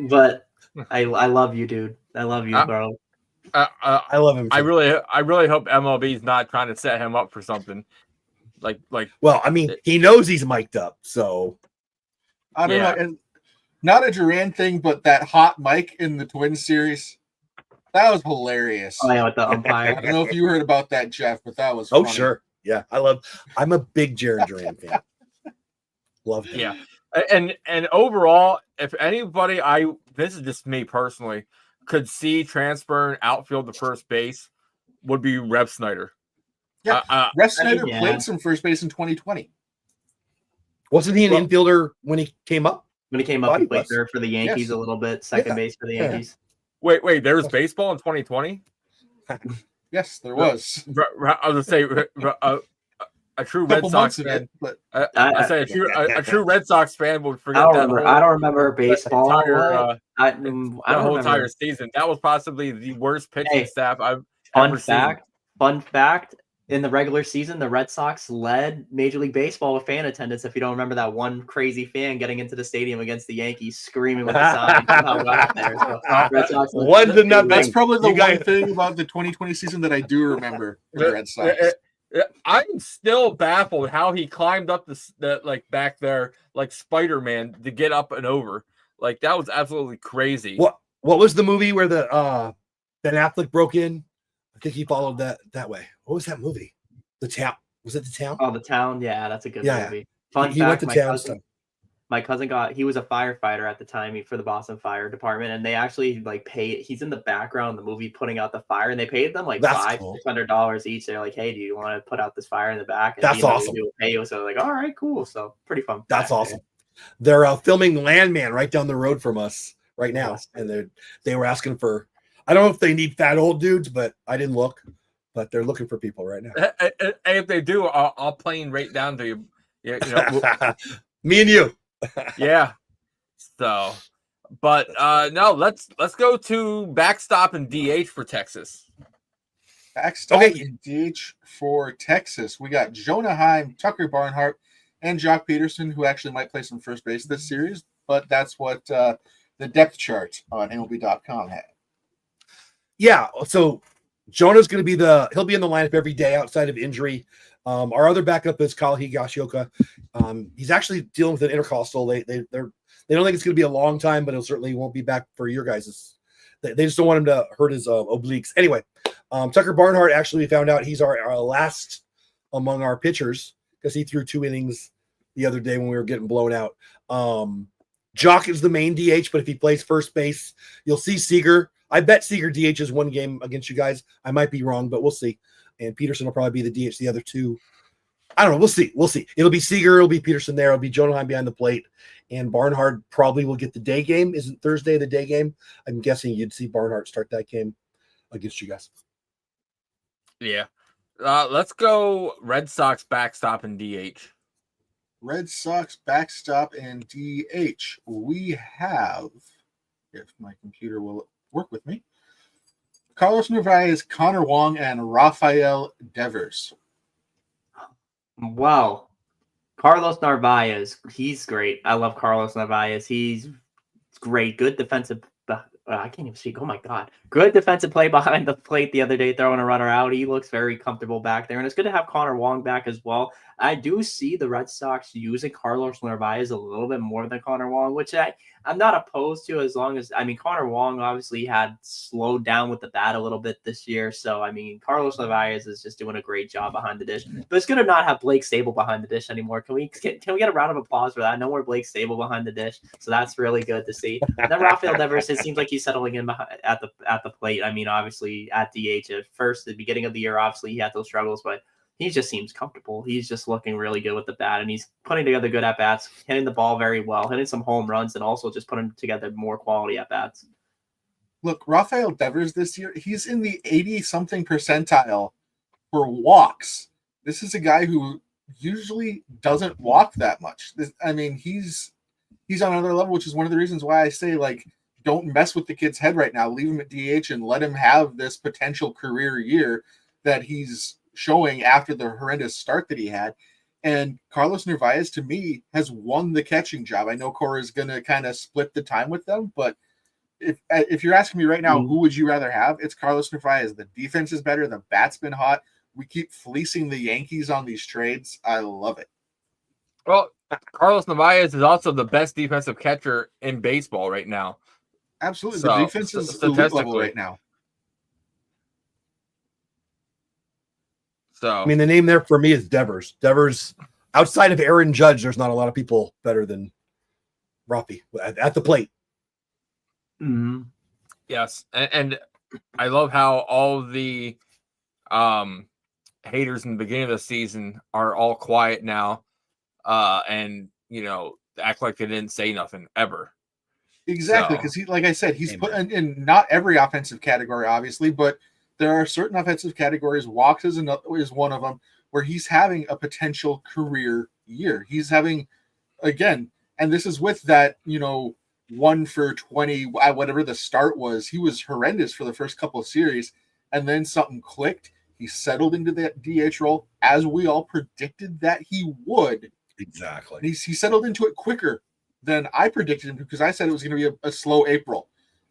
Speaker 3: But I love you, dude. I love you, bro.
Speaker 2: I love him too.
Speaker 1: I really hope MLB is not trying to set him up for something. Like.
Speaker 2: Well, I mean, he knows he's mic'd up, so
Speaker 4: I don't know. And not a Duran thing, but that hot mic in the Twins series, that was hilarious.
Speaker 3: Oh yeah, with the umpire.
Speaker 4: I don't know if you heard about that, Jeff, but that was funny.
Speaker 2: Sure. Yeah, I'm a big Jarren Duran fan. Love him.
Speaker 1: Yeah. And overall, if anybody, this is just me personally, could see transferring outfield to first base, would be Refsnyder.
Speaker 4: Yeah, Refsnyder played some first base in 2020.
Speaker 2: Wasn't he an infielder when he came up?
Speaker 3: When he came up, he played third for the Yankees a little bit, second base for the Yankees.
Speaker 1: Wait, there was baseball in 2020?
Speaker 4: Yes, there was.
Speaker 1: I was going to say a true Red Sox fan. I say a true Red Sox fan would forget
Speaker 3: I don't remember baseball.
Speaker 1: The whole entire season. That was possibly the worst pitching staff I've ever seen.
Speaker 3: Fun fact. In the regular season, the Red Sox led Major League Baseball with fan attendance. If you don't remember that one crazy fan getting into the stadium against the Yankees, screaming with the sign. Red Sox
Speaker 2: 1-0.
Speaker 4: That's probably the one thing about the 2020 season that I do remember. The Red Sox.
Speaker 1: I'm still baffled how he climbed up the back there like Spider-Man to get up and over. Like that was absolutely crazy.
Speaker 2: What was the movie where the Ben Affleck broke in? I think he followed that way. What was that movie? The Town. Was it The Town?
Speaker 3: Oh, The Town. Yeah, that's a good movie.
Speaker 2: Fun fact, went to town.
Speaker 3: My cousin he was a firefighter at the time for the Boston Fire Department, and they actually he's in the background of the movie putting out the fire, and they paid them $500-$600 each. They're like, hey, do you want to put out this fire in the back? And
Speaker 2: that's awesome.
Speaker 3: So like, all right, cool. So pretty fun.
Speaker 2: That's awesome. They're filming Landman right down the road from us right now, and they were asking for. I don't know if they need fat old dudes, but I didn't look. But they're looking for people right now.
Speaker 1: And if they do, I'll plane right down to you.
Speaker 2: Me and you.
Speaker 1: Yeah. So, but no, let's go to backstop and DH for Texas.
Speaker 4: Backstop and DH for Texas. We got Jonah Heim, Tucker Barnhart, and Jock Peterson, who actually might play some first base this series. But that's what the depth chart on MLB.com had.
Speaker 2: Yeah, so Jonah's going to he'll be in the lineup every day outside of injury. Our other backup is Kyle Higashioka. He's actually dealing with an intercostal. They don't think it's going to be a long time, but it certainly won't be back for your guys'. They just don't want him to hurt his obliques. Anyway, Tucker Barnhart, actually, we found out he's our last among our pitchers because he threw 2 innings the other day when we were getting blown out. Jock is the main DH, but if he plays first base, you'll see Seager. I bet Seager DHs 1 game against you guys. I might be wrong, but we'll see. And Peterson will probably be the DH the other 2. I don't know. We'll see. It'll be Seager. It'll be Peterson there. It'll be Jonah Heim behind the plate. And Barnhart probably will get the day game. Isn't Thursday the day game? I'm guessing you'd see Barnhart start that game against you guys.
Speaker 1: Yeah. Let's go Red Sox backstop and DH.
Speaker 4: Red Sox backstop and DH. We have, if my computer will work with me, Carlos Narvaez, Connor Wong, and Rafael Devers.
Speaker 3: Wow. Carlos Narvaez, he's great. I love Carlos Narvaez. He's great. Good defensive. I can't even speak. Oh my God. Good defensive play behind the plate the other day, throwing a runner out. He looks very comfortable back there. And it's good to have Connor Wong back as well. I do see the Red Sox using Carlos Narvaez a little bit more than Connor Wong, which I'm not opposed to, as long as, Connor Wong obviously had slowed down with the bat a little bit this year. So, Carlos Narvaez is just doing a great job behind the dish. But it's good to not have Blake Stable behind the dish anymore. Can we get a round of applause for that? No more Blake Stable behind the dish. So that's really good to see. And then Rafael Devers, it seems like he's settling in at the plate. Obviously at DH at first, the beginning of the year, obviously he had those struggles, but he just seems comfortable. He's just looking really good with the bat, and he's putting together good at-bats, hitting the ball very well, hitting some home runs, and also just putting together more quality at-bats.
Speaker 4: Look, Rafael Devers this year, he's in the 80-something percentile for walks. This is a guy who usually doesn't walk that much. He's on another level, which is one of the reasons why I say, don't mess with the kid's head right now. Leave him at DH and let him have this potential career year that he's showing after the horrendous start that he had. And Carlos Narvaez, to me, has won the catching job. I know Cora is going to kind of split the time with them, but if you're asking me right now, who would you rather have? It's Carlos Narvaez. The defense is better. The bat's been hot. We keep fleecing the Yankees on these trades. I love it.
Speaker 1: Well, Carlos Narvaez is also the best defensive catcher in baseball right now.
Speaker 4: Absolutely. The defense is elite level right now.
Speaker 1: So
Speaker 2: the name there for me is Devers. Devers, outside of Aaron Judge, there's not a lot of people better than Rafi at the plate.
Speaker 3: Mm-hmm.
Speaker 1: Yes, and I love how all the haters in the beginning of the season are all quiet now, and act like they didn't say nothing ever.
Speaker 4: Exactly, because like I said, he's put in not every offensive category, obviously, but there are certain offensive categories. Walks is one of them, where he's having a potential career year. He's having, again, and this is with that, 1 for 20, whatever the start was. He was horrendous for the first couple of series, and then something clicked. He settled into that DH role, as we all predicted that he would.
Speaker 2: Exactly.
Speaker 4: And he settled into it quicker than I predicted him, because I said it was going to be a slow April.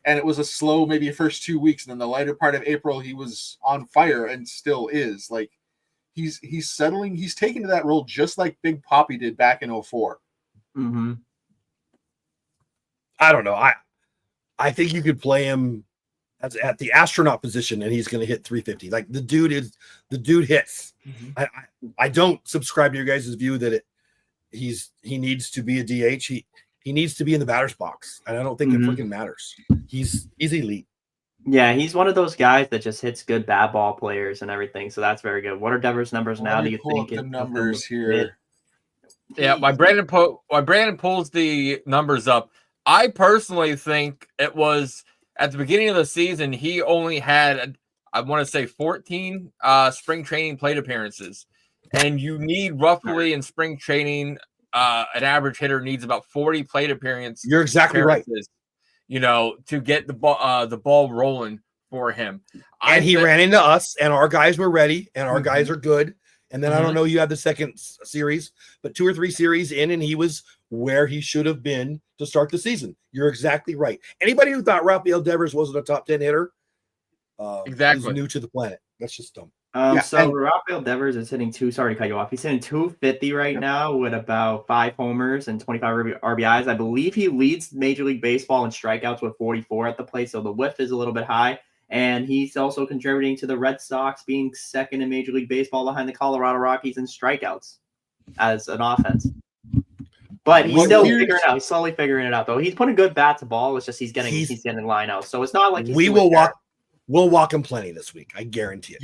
Speaker 4: And it was a slow, maybe first 2 weeks. And then the later part of April, he was on fire and still is. He's settling. He's taken to that role just like Big Papi did back in 2004.
Speaker 3: Mm-hmm.
Speaker 2: I don't know. I think you could play him at the astronaut position, and he's going to hit 350. The dude hits. Mm-hmm. I don't subscribe to your guys' view that he needs to be a DH. He needs to be in the batter's box, and I don't think it freaking matters. He's elite.
Speaker 3: Yeah, he's one of those guys that just hits good bad ball players and everything. So that's very good. What are Devers' numbers now? Do you think
Speaker 4: the numbers here?
Speaker 1: Yeah, while Brandon pulls the numbers up, I personally think it was at the beginning of the season he only had, I want to say, 14 spring training plate appearances, and you need roughly in spring training. An average hitter needs about 40 plate appearances.
Speaker 2: You're exactly right.
Speaker 1: To get the ball rolling for him.
Speaker 2: And he ran into us, and our guys were ready, and our guys are good. And then I don't know, you had the second series, but 2 or 3 series in, and he was where he should have been to start the season. You're exactly right. Anybody who thought Rafael Devers wasn't a top 10 hitter is new to the planet. That's just dumb.
Speaker 3: Rafael Devers is hitting sorry to cut you off. He's hitting 250 right now with about 5 homers and 25 RBIs. I believe he leads Major League Baseball in strikeouts with 44 at the plate, so the whiff is a little bit high. And he's also contributing to the Red Sox being second in Major League Baseball behind the Colorado Rockies in strikeouts as an offense. But he's still figuring it out. He's slowly figuring it out, though. He's putting good bat to ball. It's just he's getting line out. So it's not like
Speaker 2: We'll walk him plenty this week. I guarantee it.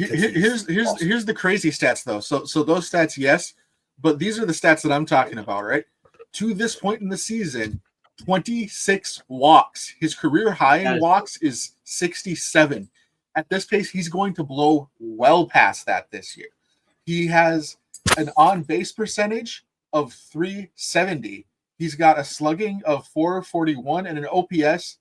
Speaker 4: Here's the crazy stats, though. So those stats, yes, but these are the stats that I'm talking about, right? To this point in the season, 26 walks. His career high in walks is 67. At this pace, he's going to blow well past that this year. He has an on-base percentage of 370. He's got a slugging of 441 and an OPS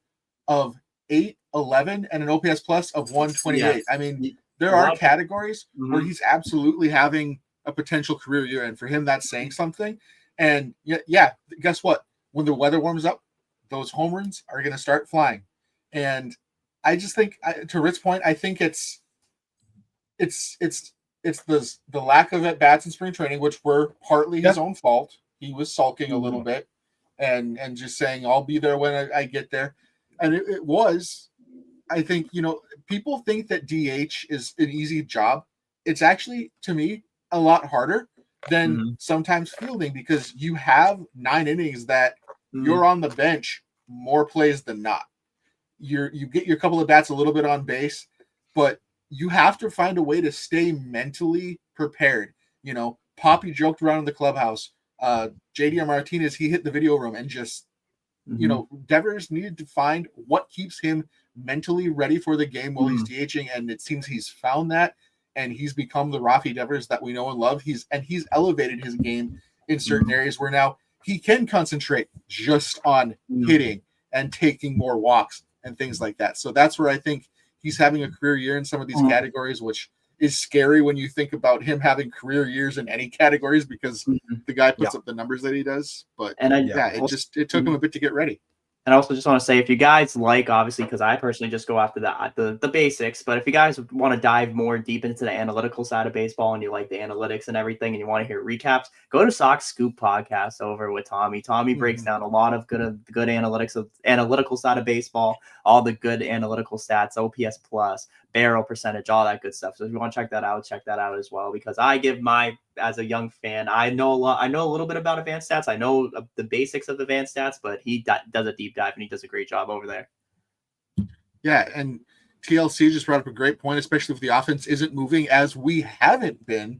Speaker 4: of .811 and an OPS plus of 128.
Speaker 3: Yes.
Speaker 4: I mean, there are categories where he's absolutely having a potential career year, and for him, that's saying something. And yeah, guess what? When the weather warms up, those home runs are going to start flying. And I just think, to Rick's point, I think it's the lack of at bats in spring training, which were partly his own fault. He was sulking a little bit, and just saying, "I'll be there when I get there," and it was. I think, people think that DH is an easy job. It's actually, to me, a lot harder than sometimes fielding, because you have 9 innings that you're on the bench more plays than not. You get your couple of bats a little bit on base, but you have to find a way to stay mentally prepared. Poppy joked around in the clubhouse. JD Martinez, he hit the video room and just, Devers needed to find what keeps him mentally ready for the game while he's DHing, and it seems he's found that, and he's become the Rafi Devers that we know and love. He's elevated his game in certain areas where now he can concentrate just on hitting and taking more walks and things like that. So that's where I think he's having a career year in some of these categories, which is scary when you think about him having career years in any categories, because the guy puts up the numbers that he does. But it took him a bit to get ready.
Speaker 3: And I also just want to say, if you guys like, obviously, because I personally just go after the basics, but if you guys want to dive more deep into the analytical side of baseball and you like the analytics and everything and you want to hear recaps, go to Sox Scoop Podcast over with Tommy. Tommy breaks down a lot of good analytics of analytical side of baseball, all the good analytical stats, OPS plus, barrel percentage, all that good stuff. So if you want to check that out as well, because I give as a young fan, I know a little bit about advanced stats. I know the basics of advanced stats, but he does a deep dive and he does a great job over there.
Speaker 4: Yeah, and TLC just brought up a great point, especially if the offense isn't moving, as we haven't been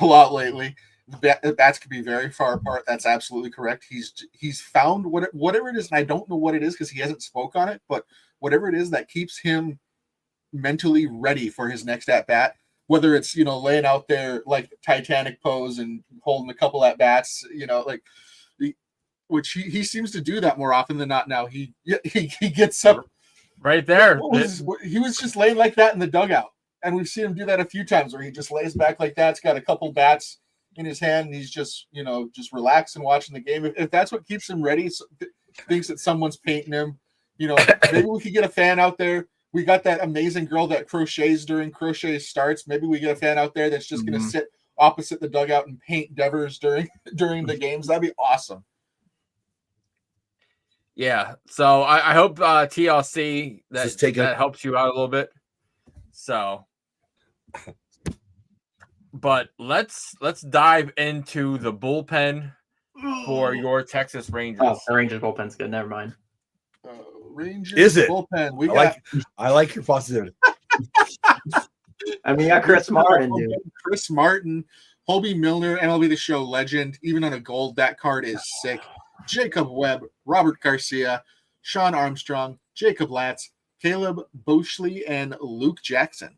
Speaker 4: a lot lately. The bats could be very far apart. That's absolutely correct. He's found whatever it is, and I don't know what it is because he hasn't spoke on it, but whatever it is that keeps him mentally ready for his next at bat. Whether it's, laying out there like Titanic pose and holding a couple at bats, which he seems to do that more often than not now. He gets up
Speaker 1: right there.
Speaker 4: He was just laying like that in the dugout. And we've seen him do that a few times where he just lays back like that. It's got a couple bats in his hand and he's just, just relaxing, watching the game. If that's what keeps him ready, thinks that someone's painting him, maybe we could get a fan out there. We got that amazing girl that crochets during crochet starts. Maybe we get a fan out there that's just going to sit opposite the dugout and paint Devers during the games. That'd be awesome.
Speaker 1: Yeah. So I hope TLC that helps you out a little bit. So, but let's dive into the bullpen for your Texas Rangers.
Speaker 3: Oh, the Rangers bullpen's good. Never mind.
Speaker 4: Rangers
Speaker 2: is it
Speaker 4: bullpen.
Speaker 2: I like your positivity.
Speaker 3: I mean, yeah, Chris Martin, dude.
Speaker 4: Chris Martin, Hobie Milner, MLB The Show legend. Even on a gold, that card is sick. Jacob Webb, Robert Garcia, Sean Armstrong, Jacob Latz, Caleb Boschley, and Luke Jackson.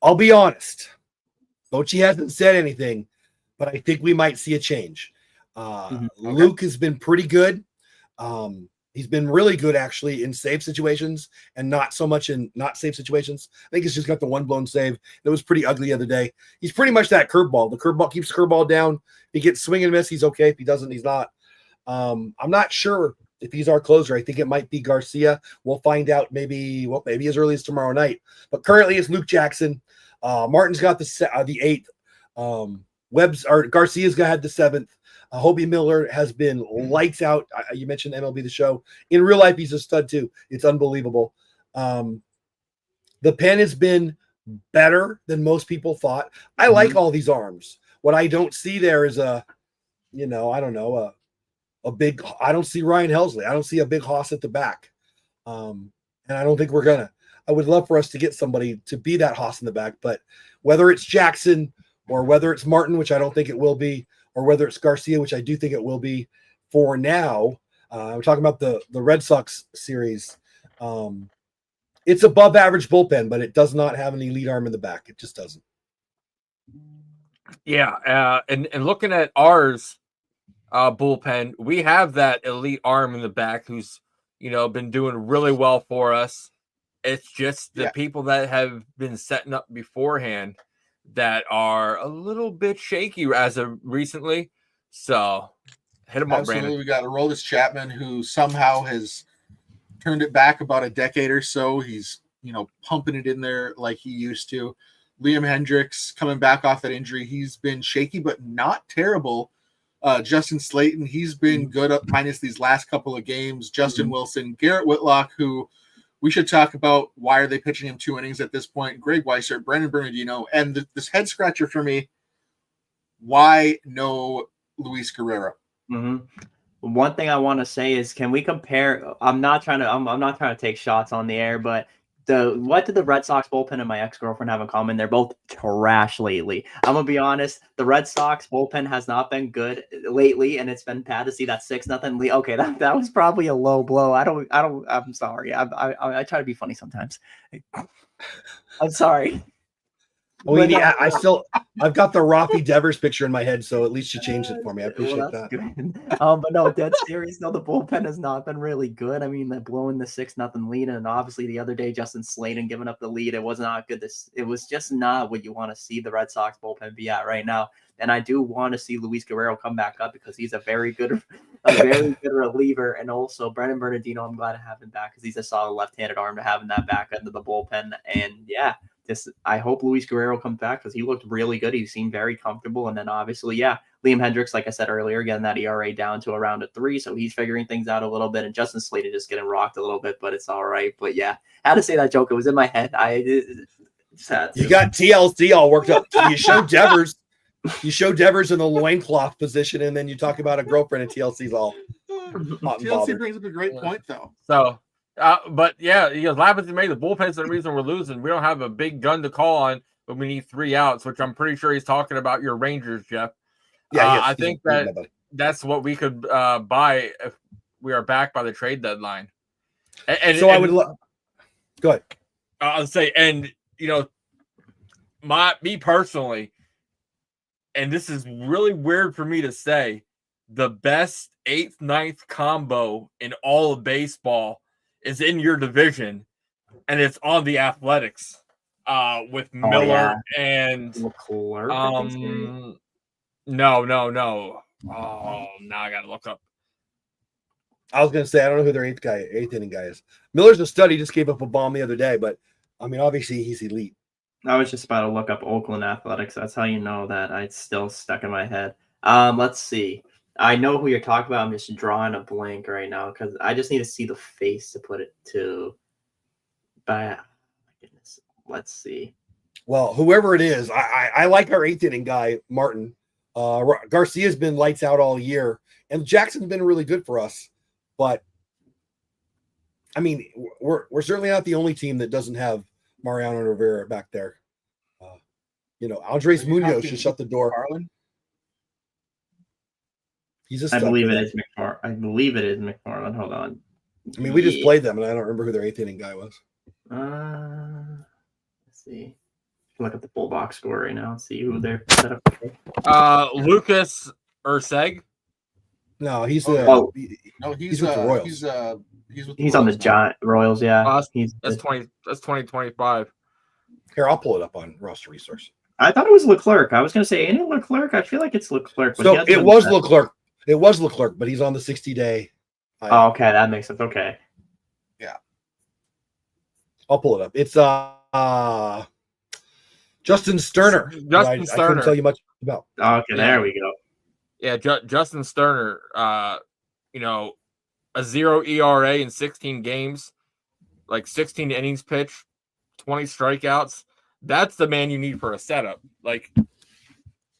Speaker 2: I'll be honest. Bochy hasn't said anything, but I think we might see a change. Luke has been pretty good. He's been really good actually in save situations and not so much in not save situations. I think he's just got the one blown save that was pretty ugly the other day. He's pretty much that curveball. The curveball keeps the curveball down. If he gets swing and miss, he's okay. If he doesn't, he's not. I'm not sure if he's our closer. I think it might be Garcia. We'll find out maybe as early as tomorrow night. But currently it's Luke Jackson. Martin's got the 8th. Garcia's had the 7th. Hobie Miller has been lights out. You mentioned MLB The Show. In real life, he's a stud too. It's unbelievable. The pen has been better than most people thought. I like all these arms. What I don't see there is a big. I don't see Ryan Helsley. I don't see a big hoss at the back. And I don't think we're gonna. I would love for us to get somebody to be that hoss in the back, but whether it's Jackson or whether it's Martin, which I don't think it will be, or whether it's Garcia, which I do think it will be for now. We're talking about the Red Sox series. It's above average bullpen, but it does not have an elite arm in the back. It just doesn't.
Speaker 1: Yeah. And looking at ours bullpen, we have that elite arm in the back who's been doing really well for us. It's just the
Speaker 4: Yeah.
Speaker 1: people that have been setting up beforehand that are a little bit shaky as of recently. So hit him up,
Speaker 4: Absolutely.
Speaker 1: Brandon.
Speaker 4: We got Aroldis Chapman, who somehow has turned it back about a decade or so. He's, pumping it in there like he used to. Liam Hendricks coming back off that injury. He's been shaky, but not terrible. Justin Slayton, he's been good up minus these last couple of games. Justin Wilson, Garrett Whitlock, who we should talk about. Why are they pitching him 2 innings at this point? Greg Weissert, Brandon Bernardino, and this head scratcher for me. Why no Luis Guerrero?
Speaker 3: One thing I want to say is, can we compare? I'm not trying to take shots on the air, but what did the Red Sox bullpen and my ex-girlfriend have in common? They're both trash lately. I'm gonna be honest. The Red Sox bullpen has not been good lately, and it's been bad to see that 6-0 lead. Okay, that was probably a low blow. I'm sorry. I try to be funny sometimes. I'm sorry.
Speaker 2: Well, I've got the Rafi Devers picture in my head, so at least you changed it for me. I appreciate that.
Speaker 3: Good. But no, dead serious. No, the bullpen has not been really good. I mean, they're blowing the 6-0 lead, and obviously the other day, Justin Slayton giving up the lead. It was not good. It was just not what you want to see the Red Sox bullpen be at right now. And I do want to see Luis Guerrero come back up because he's a very good reliever. And also Brandon Bernardino, I'm glad to have him back because he's a solid left-handed arm to have in that back end of the bullpen. And yeah. I hope Luis Guerrero comes back because he looked really good. He seemed very comfortable. And then obviously, Liam Hendricks, like I said earlier, getting that ERA down to around a 3. So he's figuring things out a little bit. And Justin Slayton just getting rocked a little bit, but it's all right. But yeah, how to say that joke? It was in my head.
Speaker 2: You got TLC all worked up. You show Devers. You show Devers in the loincloth position, and then you talk about a girlfriend, and TLC's all hot and
Speaker 4: TLC
Speaker 2: bothered.
Speaker 4: brings up a great point, though.
Speaker 1: So, but yeah, Labin's made the bullpen's the reason we're losing. We don't have a big gun to call on, but we need 3 outs, which I'm pretty sure he's talking about your Rangers, Jeff.
Speaker 2: Yeah,
Speaker 1: I think that's what we could buy if we are back by the trade deadline.
Speaker 2: I would go ahead.
Speaker 1: I'll say, and me personally, and this is really weird for me to say, the best 8th, 9th combo in all of baseball is in your division, and it's on the Athletics with Miller and
Speaker 3: Leclerc.
Speaker 1: No. Oh, now I gotta look up.
Speaker 2: I was gonna say I don't know who their 8th inning guy is. Miller's a stud. He just gave up a bomb the other day, but I mean, obviously he's elite.
Speaker 3: I was just about to look up Oakland Athletics. That's how you know that it's still stuck in my head. Let's see. I know who you're talking about. I'm just drawing a blank right now because I just need to see the face to put it to. But my goodness, let's see.
Speaker 2: Well, whoever it is, I like our 8th inning guy, Martin. Garcia's been lights out all year, and Jackson's been really good for us. But I mean, we're certainly not the only team that doesn't have Mariano Rivera back there. Andres Munoz should shut the door.
Speaker 4: Harlan?
Speaker 2: He's a
Speaker 3: I believe it is McFarland. Hold on.
Speaker 2: I mean, we just played them, and I don't remember who their 8th inning guy was.
Speaker 3: Let's see. Look at the full box score right now and see who they're set up.
Speaker 1: Lucas Urseg.
Speaker 2: No, he's
Speaker 4: he's
Speaker 2: with the Royals.
Speaker 3: He's on the Giant Royals. Yeah,
Speaker 1: that's 2025.
Speaker 2: Here, I'll pull it up on roster resource.
Speaker 3: I thought it was Leclerc. I was going to say, ain't it Leclerc? I feel like it's Leclerc. But
Speaker 2: So it was Leclerc. It was Leclerc, but he's on the 60-day.
Speaker 3: Oh, okay, that makes sense. Okay.
Speaker 4: Yeah.
Speaker 2: I'll pull it up. It's Justin Sterner.
Speaker 1: Justin Sterner.
Speaker 2: I couldn't tell you much about.
Speaker 3: Okay, there we go.
Speaker 1: Yeah, Justin Sterner. A 0 ERA in 16 games, like 16 innings pitched, 20 strikeouts. That's the man you need for a setup. Like,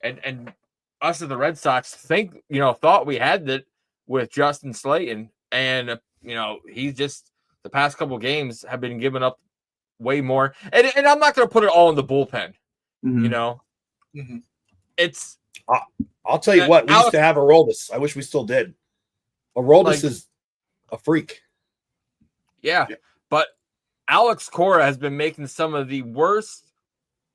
Speaker 1: and us as the Red Sox thought we had that with Justin Slayton, and he's just the past couple games have been giving up way more. And I'm not going to put it all in the bullpen.
Speaker 3: Mm-hmm.
Speaker 1: It's.
Speaker 2: I'll tell you what. We used to have Aroldis. I wish we still did. Aroldis is a freak.
Speaker 1: Yeah, but Alex Cora has been making some of the worst.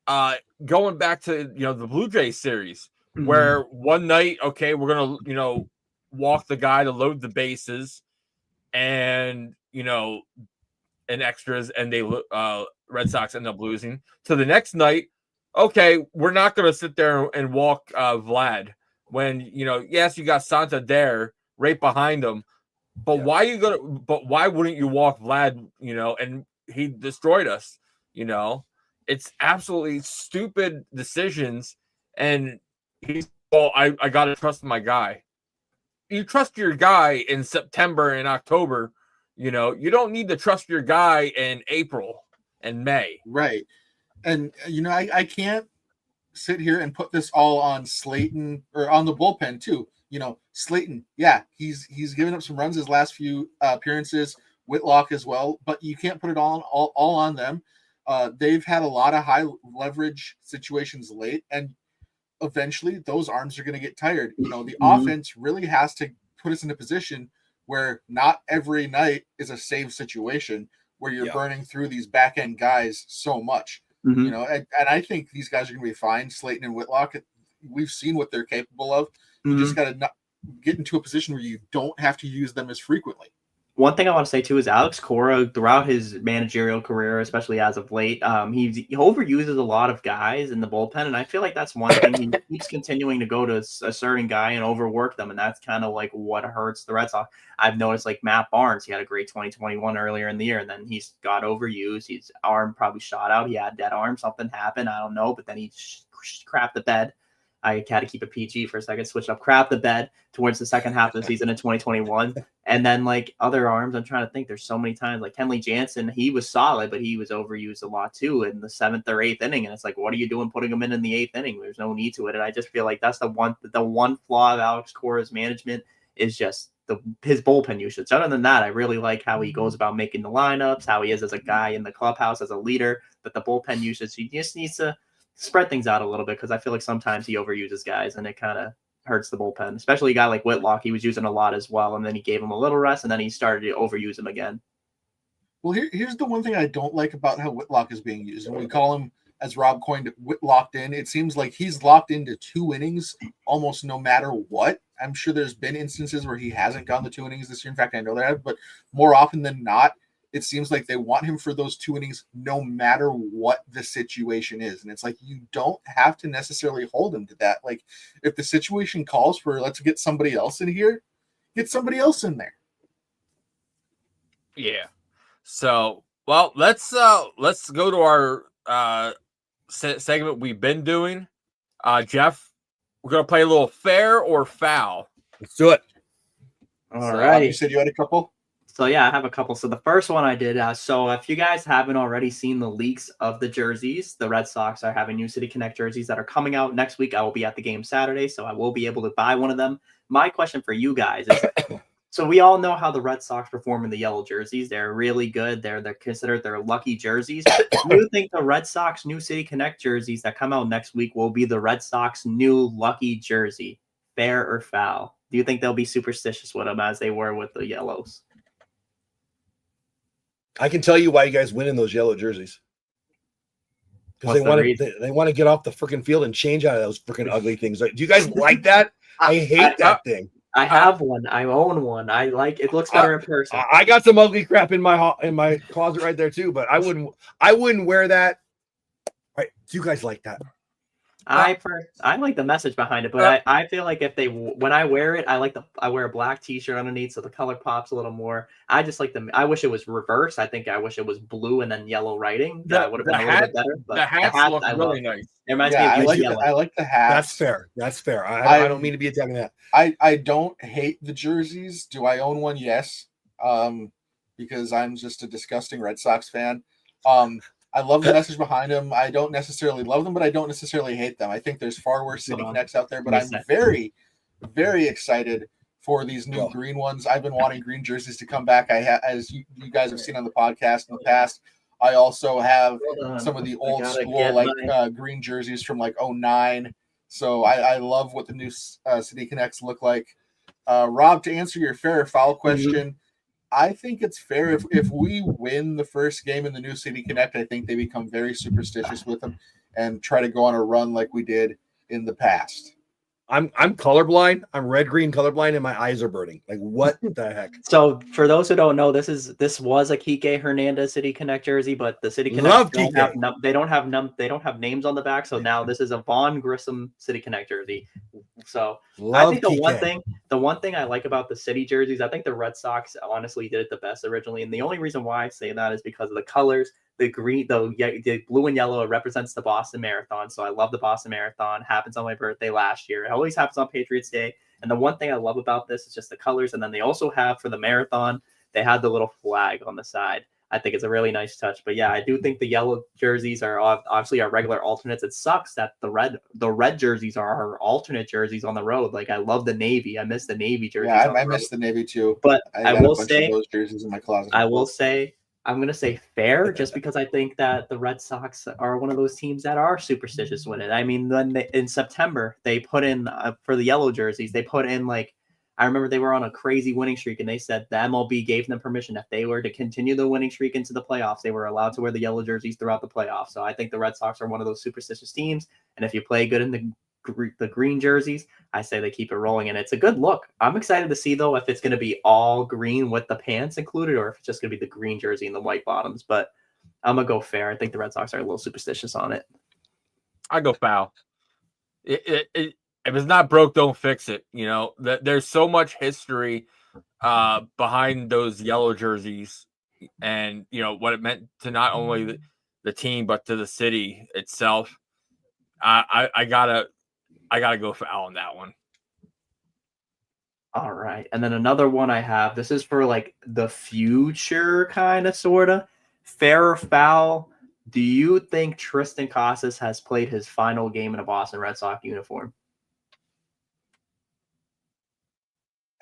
Speaker 1: Going back to the Blue Jays series, where one night, okay, we're gonna walk the guy to load the bases, and and extras, and they Red Sox end up losing. So the next night, okay, we're not going to sit there and walk Vlad when yes, you got Santa there right behind him, but why wouldn't you walk Vlad? And he destroyed us. It's absolutely stupid decisions, and I got to trust my guy. You trust your guy in September and October. You don't need to trust your guy in April and May.
Speaker 4: Right. And, I can't sit here and put this all on Slayton or on the bullpen too. Slayton, yeah, he's given up some runs his last few appearances, Whitlock as well, but you can't put it all on them. They've had a lot of high leverage situations late, and eventually those arms are going to get tired. The offense really has to put us in a position where not every night is a save situation where you're burning through these back end guys so much. And I think these guys are going to be fine. Slayton and Whitlock, we've seen what they're capable of. You just got to get into a position where you don't have to use them as frequently.
Speaker 3: One thing I want to say too is Alex Cora, throughout his managerial career, especially as of late, he overuses a lot of guys in the bullpen, and I feel like that's one thing. He keeps continuing to go to a certain guy and overwork them, and that's kind of like what hurts the Red Sox. I've noticed like Matt Barnes, he had a great 2021 earlier in the year, and then he's got overused. His arm probably shot out. He had dead arm. Something happened. I don't know, but then he crapped the bed. I had to keep a PG for a second, switch up, crap the bed towards the second half of the season in 2021. And then like other arms, I'm trying to think, there's so many times like Kenley Jansen, he was solid, but he was overused a lot too in the 7th or 8th inning. And it's like, what are you doing putting him in the 8th inning? There's no need to it. And I just feel like that's the one flaw of Alex Cora's management is just his bullpen usage. Other than that, I really like how he goes about making the lineups, how he is as a guy in the clubhouse, as a leader, but the bullpen usage, he just needs to spread things out a little bit because I feel like sometimes he overuses guys and it kind of hurts the bullpen, especially a guy like Whitlock. He was using a lot as well, and then he gave him a little rest, and then he started to overuse him again.
Speaker 4: Well, here's the one thing I don't like about how Whitlock is being used. And we call him, as Rob coined it, Whitlocked in. It seems like he's locked into 2 innings almost no matter what. I'm sure there's been instances where he hasn't gone the 2 innings this year. In fact, I know there have, but more often than not, it seems like they want him for those 2 innings no matter what the situation is. And it's like, you don't have to necessarily hold him to that. Like, if the situation calls for let's get somebody else in here, get somebody else in there.
Speaker 1: Yeah. So, well, let's go to our segment we've been doing. Jeff, we're going to play a little fair or foul.
Speaker 2: Let's do it.
Speaker 3: All right.
Speaker 4: You said you had a couple?
Speaker 3: So, yeah, I have a couple. So, the first one I did. So, if you guys haven't already seen the leaks of the jerseys, the Red Sox are having New City Connect jerseys that are coming out next week. I will be at the game Saturday, so I will be able to buy one of them. My question for you guys is, so we all know how the Red Sox perform in the yellow jerseys. They're really good. They're considered their lucky jerseys. Do you think the Red Sox New City Connect jerseys that come out next week will be the Red Sox new lucky jersey? Fair or foul? Do you think they'll be superstitious with them as they were with the yellows?
Speaker 2: I can tell you why you guys win in those yellow jerseys. Because they want to get off the freaking field and change out of those freaking ugly things. Do you guys like that? I hate that thing.
Speaker 3: I have one. I own one. I like it. Looks better in person.
Speaker 2: I got some ugly crap in my closet right there too, but I wouldn't wear that. All right, do you guys like that?
Speaker 3: I like the message behind it, but I feel like when I wear it, I wear a black t-shirt underneath so the color pops a little more. I just like I wish it was reverse. I think I wish it was blue and then yellow writing. That would have been a little bit better. But
Speaker 1: the hats look really nice.
Speaker 3: It reminds me of
Speaker 4: I like the hats.
Speaker 2: That's fair. I don't mean to be attacking that.
Speaker 4: I don't hate the jerseys. Do I own one? Yes. Because I'm just a disgusting Red Sox fan. I love the message behind them. I don't necessarily love them, but I don't necessarily hate them. I think there's far worse City Connects out there, but I'm very, very excited for these new green ones. I've been wanting green jerseys to come back. As you guys have seen on the podcast in the past, I also have some of the old school green jerseys from like 09. So I love what the new City Connects look like. Rob, to answer your fair or foul question, I think it's fair if we win the first game in the new City Connect. I think they become very superstitious with them and try to go on a run like we did in the past.
Speaker 2: I'm colorblind. I'm red-green colorblind, and my eyes are burning. Like, what the heck?
Speaker 3: So for those who don't know, this was a Kike Hernandez City Connect jersey, but the City Connect don't have names on the back. So now this is a Vaughn Grissom City Connect jersey. So I think the one thing I like about the City jerseys, I think the Red Sox honestly did it the best originally, and the only reason why I say that is because of the colors. The green, the blue and yellow, it represents the Boston Marathon. So I love the Boston Marathon. Happens on my birthday last year. It always happens on Patriots Day. And the one thing I love about this is just the colors. And then they also have for the marathon, they had the little flag on the side. I think it's a really nice touch. But yeah, I do think the yellow jerseys are obviously our regular alternates. It sucks that the red jerseys are our alternate jerseys on the road. Like I love the Navy. I miss the Navy jerseys.
Speaker 4: Yeah, I miss the Navy too.
Speaker 3: But
Speaker 4: I will say those jerseys in my closet.
Speaker 3: I will say I'm going to say fair just because I think that the Red Sox are one of those teams that are superstitious with it. I mean, in September, they put in for the yellow jerseys, they put in like, I remember they were on a crazy winning streak and they said the MLB gave them permission. If they were to continue the winning streak into the playoffs, they were allowed to wear the yellow jerseys throughout the playoffs. So I think the Red Sox are one of those superstitious teams. And if you play good in the green jerseys, I say they keep it rolling, and it's a good look. I'm excited to see though if it's going to be all green with the pants included, or if it's just going to be the green jersey and the white bottoms. But I'm gonna go fair. I think the Red Sox are a little superstitious on it.
Speaker 1: I go foul. If it's not broke, don't fix it. You know, there's so much history behind those yellow jerseys, and you know what it meant to not only the team but to the city itself. I gotta go foul on that one.
Speaker 3: All right. And then another one I have, this is for like the future kind of sort of fair or foul. Do you think Tristan Casas has played his final game in a Boston Red Sox uniform?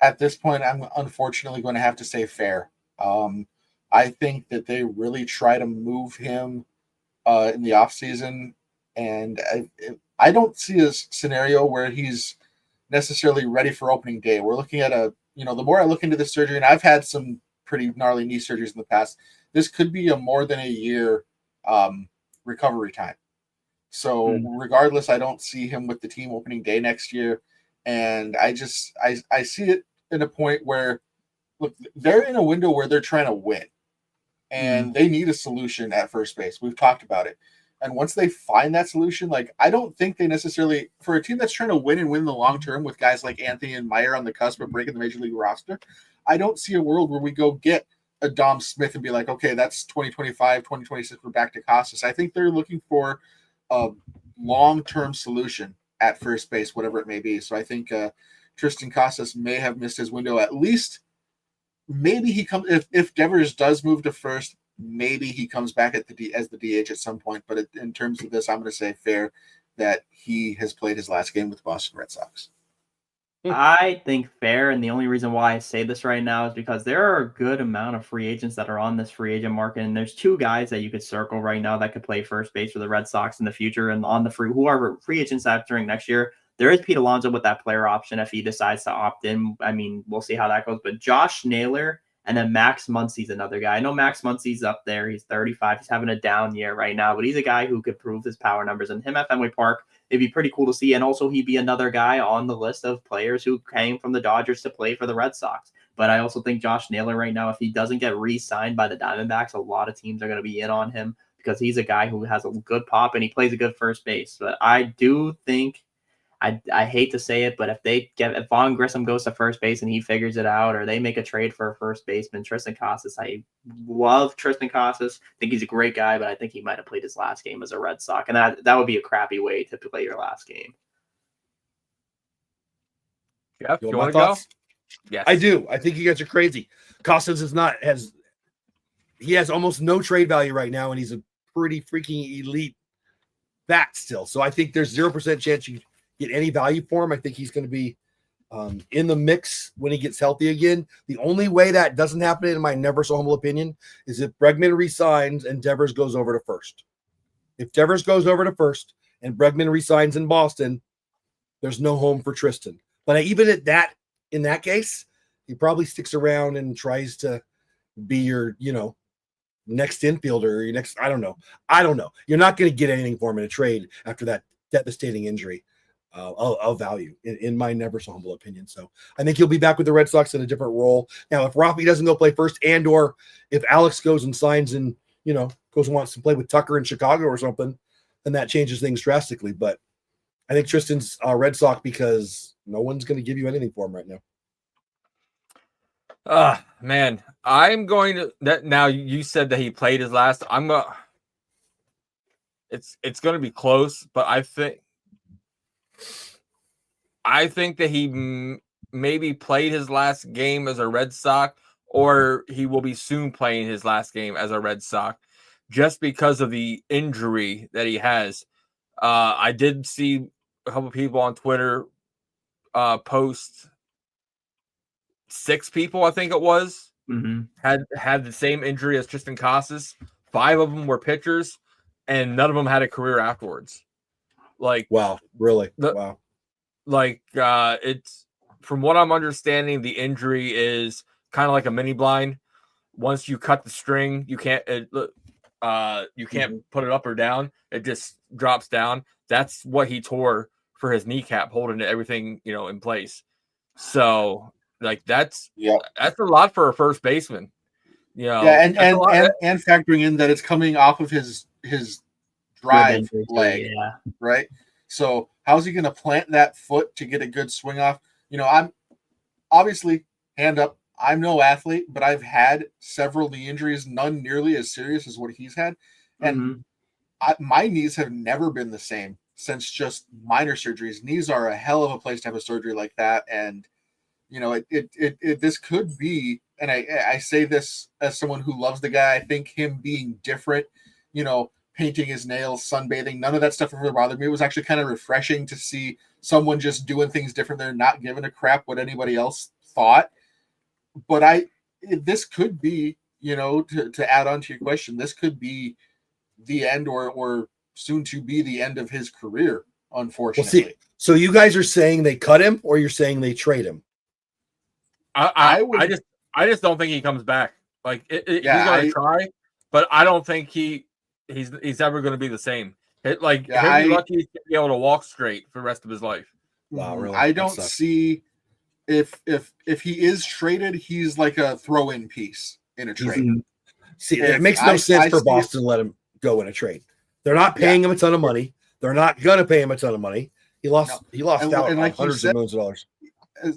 Speaker 4: At this point, I'm unfortunately going to have to say fair. I think that they really try to move him in the offseason, and I don't see a scenario where he's necessarily ready for opening day. We're looking at the more I look into this surgery, and I've had some pretty gnarly knee surgeries in the past, this could be a more than a year recovery time. So regardless, I don't see him with the team opening day next year. And I see it in a point where, look, they're in a window where they're trying to win, and they need a solution at first base. We've talked about it. And once they find that solution, like, I don't think they necessarily, for a team that's trying to win and win in the long term with guys like Anthony and Meyer on the cusp of breaking the major league roster, I don't see a world where we go get a Dom Smith and be like, okay, that's 2025, 2026, we're back to Casas. I think they're looking for a long-term solution at first base, whatever it may be. So I think Tristan Casas may have missed his window. At least maybe he comes, if Devers does move to first, maybe he comes back as the DH at some point. But in terms of this, I'm going to say fair that he has played his last game with the Boston Red Sox.
Speaker 3: I think fair, and the only reason why I say this right now is because there are a good amount of free agents that are on this free agent market, and there's two guys that you could circle right now that could play first base for the Red Sox in the future and on the who are free agents during next year. There is Pete Alonso with that player option if he decides to opt in. I mean, we'll see how that goes. But Josh Naylor and then Max Muncy's another guy. I know Max Muncy's up there. He's 35. He's having a down year right now, but he's a guy who could prove his power numbers. And him at Fenway Park, it'd be pretty cool to see. And also he'd be another guy on the list of players who came from the Dodgers to play for the Red Sox. But I also think Josh Naylor right now, if he doesn't get re-signed by the Diamondbacks, a lot of teams are going to be in on him because he's a guy who has a good pop and he plays a good first base. But I do think, I hate to say it, but if Vaughn Grissom goes to first base and he figures it out, or they make a trade for a first baseman, Tristan Casas, I love Tristan Casas. I think he's a great guy, but I think he might have played his last game as a Red Sox, and that would be a crappy way to play your last game.
Speaker 1: Jeff, you want to go?
Speaker 2: Yes, I do. I think you guys are crazy. Casas he has almost no trade value right now, and he's a pretty freaking elite bat still. So I think there's 0% chance you get any value for him. I think he's going to be in the mix when he gets healthy again. The only way that doesn't happen, in my never so humble opinion, is if Bregman resigns and Devers goes over to first. If Devers goes over to first and Bregman resigns in Boston, there's no home for Tristan. But even in that case, he probably sticks around and tries to be your, next infielder or your next, I don't know. You're not going to get anything for him in a trade after that devastating injury. of value in my never so humble opinion. So I think he'll be back with the Red Sox in a different role. Now, if Rafi doesn't go play first, and or if Alex goes and signs and goes and wants to play with Tucker in Chicago or something, then that changes things drastically. But I think Tristan's Red Sox because no one's going to give you anything for him right now.
Speaker 1: Man, I'm going to that now. You said that he played his last. It's going to be close, but I think that he maybe played his last game as a Red Sox, or he will be soon playing his last game as a Red Sox, just because of the injury that he has. I did see a couple people on Twitter post 6 people, I think it was, had the same injury as Tristan Casas. 5 of them were pitchers, and none of them had a career afterwards. Like,
Speaker 2: wow, really?
Speaker 1: Wow. Like, it's from what I'm understanding, the injury is kind of like a mini blind. Once you cut the string, you can't put it up or down. It just drops down. That's what he tore for his kneecap, holding everything in place. So, like, that's a lot for a first baseman.
Speaker 4: And factoring in that it's coming off of his drive leg, right? So how's he going to plant that foot to get a good swing off? I'm obviously, hand up, I'm no athlete, but I've had several knee injuries, none nearly as serious as what he's had. And my knees have never been the same since just minor surgeries. Knees are a hell of a place to have a surgery like that. And, this could be, and I say this as someone who loves the guy, I think him being different, painting his nails, sunbathing, none of that stuff ever bothered me. It was actually kind of refreshing to see someone just doing things different. They're not giving a crap what anybody else thought. But this could be, to add on to your question, this could be the end or soon to be the end of his career, unfortunately.
Speaker 2: Well, see, so you guys are saying they cut him, or you're saying they trade him?
Speaker 1: I just don't think he comes back. Like, he's going to try, but I don't think he's ever going to be the same. He'll be lucky to be able to walk straight for the rest of his life.
Speaker 2: Wow, really?
Speaker 4: I don't see if he is traded, he's like a throw-in piece in a trade.
Speaker 2: See, it makes no sense for Boston to let him go in a trade. They're not paying him a ton of money. They're not going to pay him a ton of money. He lost out on hundreds of millions of dollars.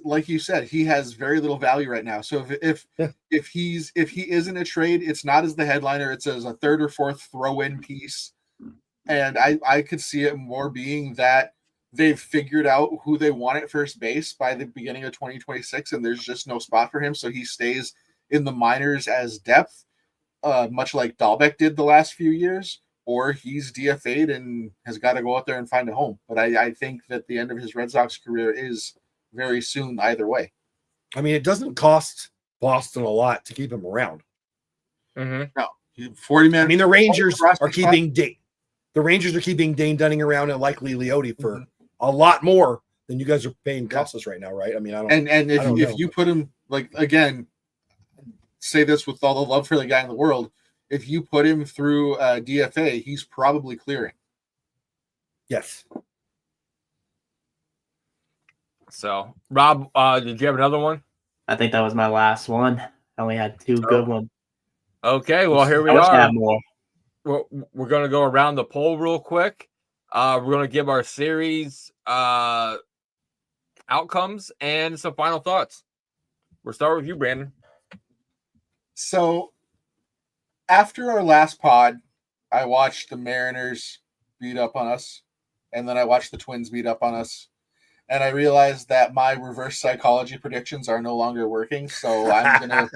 Speaker 4: Like you said, he has very little value right now. So if he is in a trade, it's not as the headliner. It's as a third or fourth throw-in piece. And I could see it more being that they've figured out who they want at first base by the beginning of 2026, and there's just no spot for him. So he stays in the minors as depth, much like Dahlbeck did the last few years, or he's DFA'd and has got to go out there and find a home. But I think that the end of his Red Sox career is very soon either way.
Speaker 2: I mean, it doesn't cost Boston a lot to keep him around.
Speaker 4: No, 40 minutes.
Speaker 2: I mean, the Rangers are keeping Dane. The Rangers are keeping Dane Dunning around and likely Leote for a lot more than you guys are paying Casas right now, right? I mean, I don't.
Speaker 4: And if you put him, like, again, say this with all the love for the guy in the world, if you put him through DFA, he's probably clearing.
Speaker 2: Yes.
Speaker 1: So, Rob, did you have another one?
Speaker 3: I think that was my last one. I only had 2 good ones.
Speaker 1: Okay, well, here we
Speaker 3: I wish I
Speaker 1: are.
Speaker 3: had more.
Speaker 1: We're going to go around the poll real quick. We're going to give our series outcomes and some final thoughts. We'll start with you, Brandon.
Speaker 4: So, after our last pod, I watched the Mariners beat up on us, and then I watched the Twins beat up on us. And I realized that my reverse psychology predictions are no longer working. So I'm going to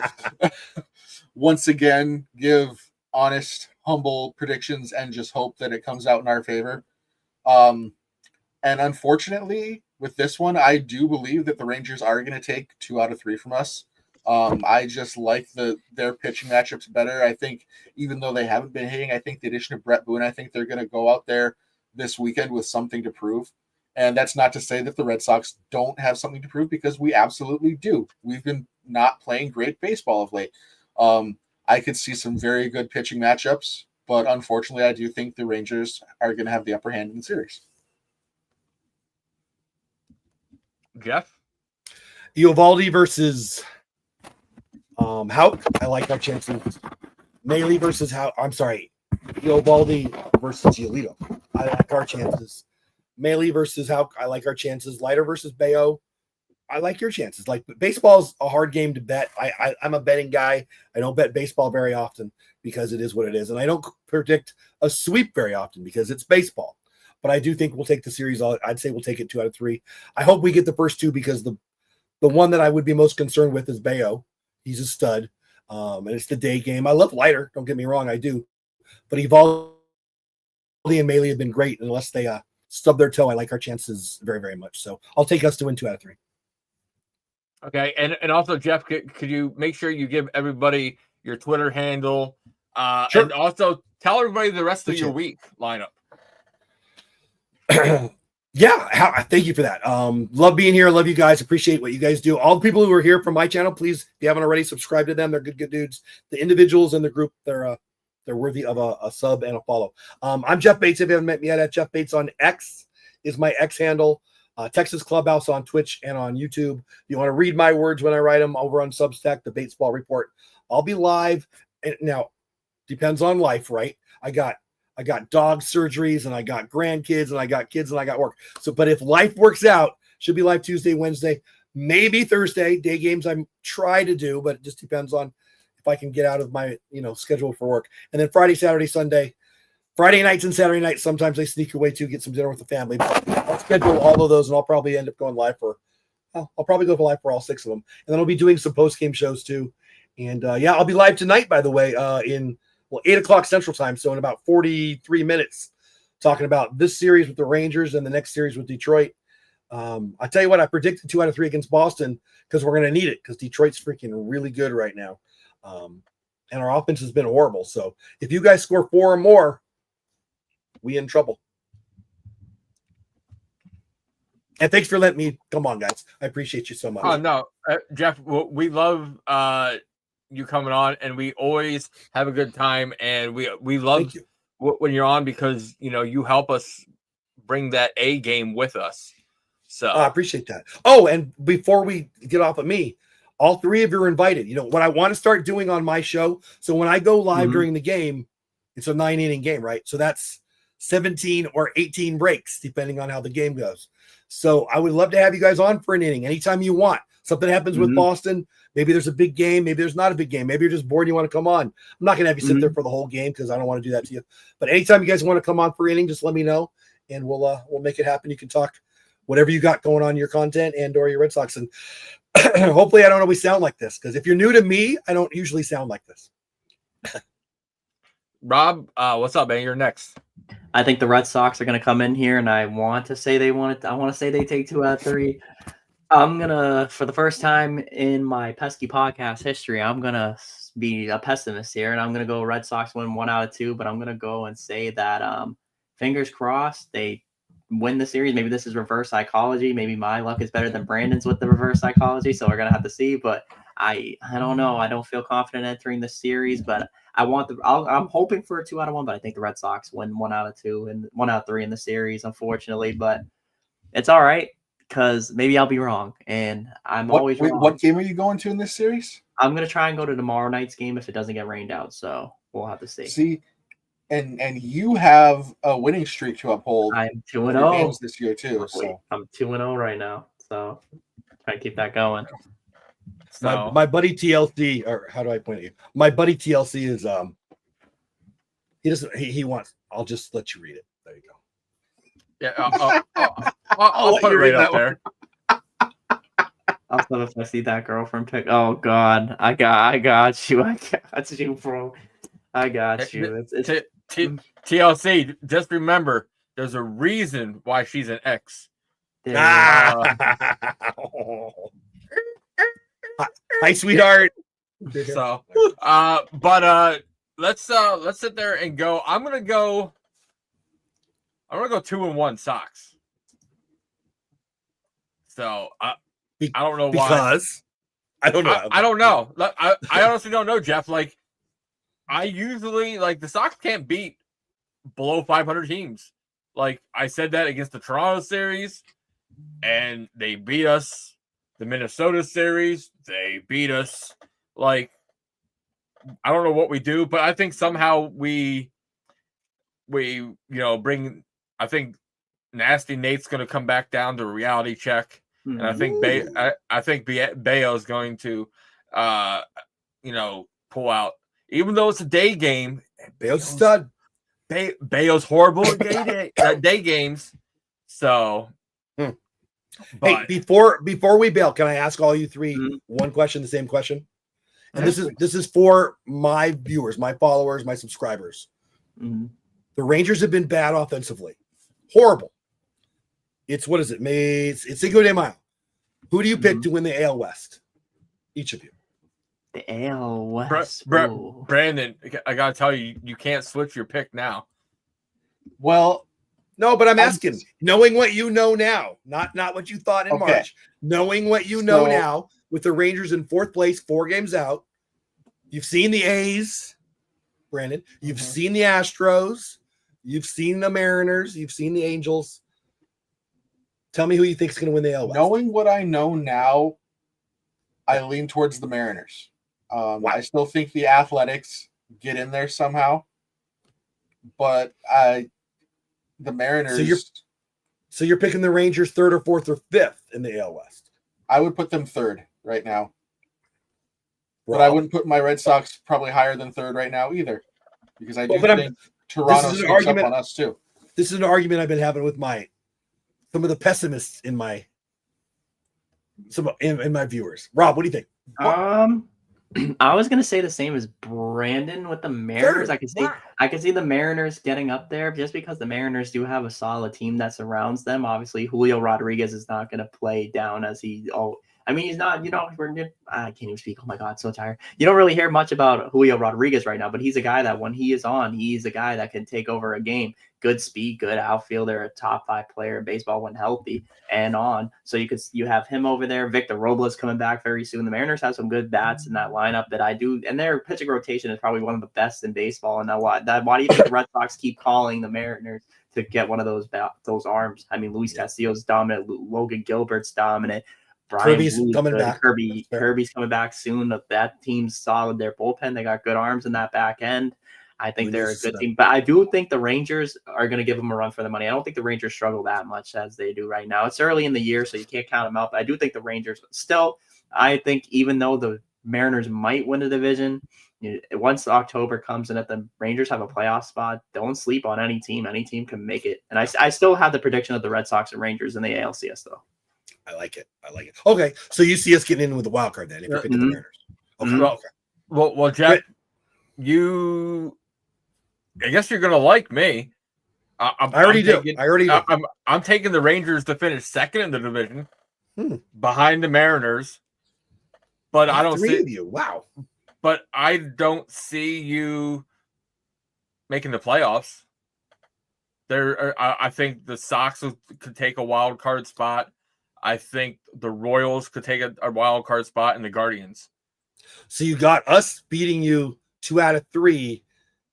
Speaker 4: once again give honest, humble predictions and just hope that it comes out in our favor. And unfortunately, with this one, I do believe that the Rangers are going to take 2 out of 3 from us. I just like their pitching matchups better. I think even though they haven't been hitting, I think the addition of Brett Boone, I think they're going to go out there this weekend with something to prove. And that's not to say that the Red Sox don't have something to prove, because we absolutely do. We've been not playing great baseball of late. I could see some very good pitching matchups, but unfortunately, I do think the Rangers are going to have the upper hand in the series.
Speaker 1: Jeff?
Speaker 2: Eovaldi versus Hauk. I like our chances. Melee versus Hauk. I'm sorry. Eovaldi versus Giolito. I like our chances. Melee versus Hauk. I like our chances. Leiter versus Bayo. I like your chances. Like, baseball's a hard game to bet. I'm a betting guy. I don't bet baseball very often because it is what it is. And I don't predict a sweep very often because it's baseball. But I do think we'll take the series. I'd say we'll take it 2 out of 3. I hope we get the first 2 because the one that I would be most concerned with is Bayo. He's a stud. And it's the day game. I love Leiter. Don't get me wrong. I do. But Eovaldi and Melee have been great. Unless they stub their toe, I like our chances very, very much. So I'll take us to win 2 out of 3.
Speaker 1: Okay, and also, Jeff, could you make sure you give everybody your Twitter handle,
Speaker 2: Sure.
Speaker 1: and also tell everybody the rest of your week lineup?
Speaker 2: Yeah, thank you for that. Love being here. Love you guys. Appreciate what you guys do. All the people who are here from my channel, please, if you haven't already, subscribe to them. They're good dudes. The individuals in the group, they're worthy of a sub and a follow. I'm Jeff Bates. If you haven't met me yet, at Jeff Bates on X is my X handle. Texas Clubhouse on Twitch and on YouTube. If you want to read my words when I write them, over on Substack, the Baseball Report. I'll be live. And now, depends on life, right? I got dog surgeries and I got grandkids and I got kids and I got work. So, but if life works out, should be live Tuesday, Wednesday, maybe Thursday. Day games I'm try to do, but it just depends on if I can get out of my schedule for work. And then Friday, Saturday, Sunday. Friday nights and Saturday nights, sometimes I sneak away to get some dinner with the family. But I'll schedule all of those, and I'll probably end up going live I'll probably go live for all 6 of them. And then I'll be doing some post-game shows too. And I'll be live tonight, by the way, in 8 o'clock Central Time. So in about 43 minutes, talking about this series with the Rangers and the next series with Detroit. I tell you what, I predicted 2 out of 3 against Boston because we're going to need it because Detroit's freaking really good right now. And our offense has been horrible. So if you guys score 4 or more, we in trouble. And thanks for letting me come on, guys. I appreciate you so much.
Speaker 1: Oh, no, Jeff, we love you coming on, and we always have a good time. And we love when you're on because, you help us bring that A game with us. So
Speaker 2: I appreciate that. Oh, and before we get off of me, all 3 of you are invited. What I want to start doing on my show. So when I go live during the game, it's a 9-inning game, right? So that's 17 or 18 breaks, depending on how the game goes. So I would love to have you guys on for an inning anytime you want. Something happens with Boston. Maybe there's a big game. Maybe there's not a big game. Maybe you're just bored and you want to come on. I'm not going to have you sit there for the whole game because I don't want to do that to you. But anytime you guys want to come on for an inning, just let me know, and we'll make it happen. You can talk whatever you got going on, your content and or your Red Sox. And hopefully I don't always sound like this because if you're new to me, I don't usually sound like this.
Speaker 1: Rob, what's up, man? You're next.
Speaker 3: I think the Red Sox are going to come in here, and I want to say they take 2 out of 3. I'm going to, for the first time in my Pesky Podcast history, I'm going to be a pessimist here, and I'm going to go Red Sox win 1 out of 2, but I'm going to go and say that fingers crossed they win the series. Maybe this is reverse psychology. Maybe my luck is better than Brandon's with the reverse psychology, so we're going to have to see, but I don't know. I don't feel confident entering the series, but I'm hoping for a 2 out of 1, but I think the Red Sox win 1 out of 2 and 1 out of 3 in the series, unfortunately. But it's all right because maybe I'll be wrong, and always wrong.
Speaker 4: What game are you going to in this series?
Speaker 3: I'm gonna try and go to tomorrow night's game if it doesn't get rained out. So we'll have to see.
Speaker 4: See, and you have a winning streak to uphold.
Speaker 3: I'm 2-0
Speaker 4: this year too. So
Speaker 3: I'm 2-0 right now. So try to keep that going.
Speaker 2: So my buddy TLC, or how do I point at you? My buddy TLC is he wants. I'll just let you read it. There you go.
Speaker 1: Yeah, I'll put it right up there.
Speaker 3: Also, if I see that girlfriend pic, oh god, I got you, bro. I got you.
Speaker 1: TLC, just remember, there's a reason why she's an ex.
Speaker 2: Hi, sweetheart.
Speaker 1: So, let's sit there and go. I'm gonna go 2-1 Sox. So I don't know why.
Speaker 2: Because I don't know.
Speaker 1: I don't know. I honestly don't know, Jeff. Like I usually the Sox can't beat below 500 teams. Like I said that against the Toronto series, and they beat us. The Minnesota series, they beat us. Like, I don't know what we do, but I think somehow we bring. I think Nasty Nate's going to come back down to a reality check, and I think Bayo's going to, pull out. Even though it's a day game,
Speaker 2: Bayo's stud.
Speaker 1: Bayo's horrible at day games. So,
Speaker 2: hey,
Speaker 1: but
Speaker 2: before we bail, can I ask all you three one question, the same question? And this is for my viewers, my followers, my subscribers.
Speaker 3: Mm-hmm.
Speaker 2: The Rangers have been bad offensively, horrible. It's what is it? It's Cinco de Mayo. Who do you pick to win the AL West? Each of you.
Speaker 3: The AL West.
Speaker 1: Brandon, I gotta tell you, you can't switch your pick now.
Speaker 4: Well,
Speaker 2: no, but I'm asking, knowing what you know now, not what you thought in March, knowing what you know now, with the Rangers in fourth place, 4 games out. You've seen the A's, Brandon. You've seen the Astros. You've seen the Mariners. You've seen the Angels. Tell me who you think is going to win the AL West.
Speaker 4: Knowing what I know now, I lean towards the Mariners. I still think the Athletics get in there somehow, but the Mariners.
Speaker 2: So you're picking the Rangers 3rd or 4th or 5th in the AL West.
Speaker 4: I would put them 3rd right now, but I wouldn't put my Red Sox probably higher than 3rd right now either, because I do think Toronto sneaks up on us too.
Speaker 2: This is an argument I've been having with some of the pessimists in my viewers. Rob, what do you think?
Speaker 3: I was gonna say the same as Brandon with the Mariners. I can see the Mariners getting up there just because the Mariners do have a solid team that surrounds them. Obviously, Julio Rodriguez is not gonna play down as he's not. I can't even speak. Oh my God, so tired. You don't really hear much about Julio Rodriguez right now, but he's a guy that when he is on, he's a guy that can take over a game. Good speed, good outfielder, a top 5 player in baseball when healthy and on. So you have him over there. Victor Robles coming back very soon. The Mariners have some good bats in that lineup that I do, and their pitching rotation is probably one of the best in baseball. And why do you think the Red Sox keep calling the Mariners to get one of those arms? I mean, Luis Castillo's dominant, Logan Gilbert's dominant.
Speaker 2: Kirby's coming back.
Speaker 3: Kirby's coming back soon. That team's solid. Their bullpen, they got good arms in that back end. I think they're a good team, but I do think the Rangers are going to give them a run for the money. I don't think the Rangers struggle that much as they do right now. It's early in the year, so you can't count them out. But I do think the Rangers still. I think even though the Mariners might win the division, once October comes and if the Rangers have a playoff spot, don't sleep on any team. Any team can make it. And I still have the prediction of the Red Sox and Rangers in the ALCS though.
Speaker 2: I like it. Okay, so you see us getting in with the wild card then if you're picking the Mariners. Okay.
Speaker 1: Well, Jeff, I guess you're gonna like me. I already do. I'm taking the Rangers to finish 2nd in the division, behind the Mariners. But I don't see
Speaker 2: you. Wow.
Speaker 1: But I don't see you making the playoffs. I think the Sox could take a wild card spot. I think the Royals could take a wild card spot, and the Guardians.
Speaker 2: So you got us beating you 2 out of 3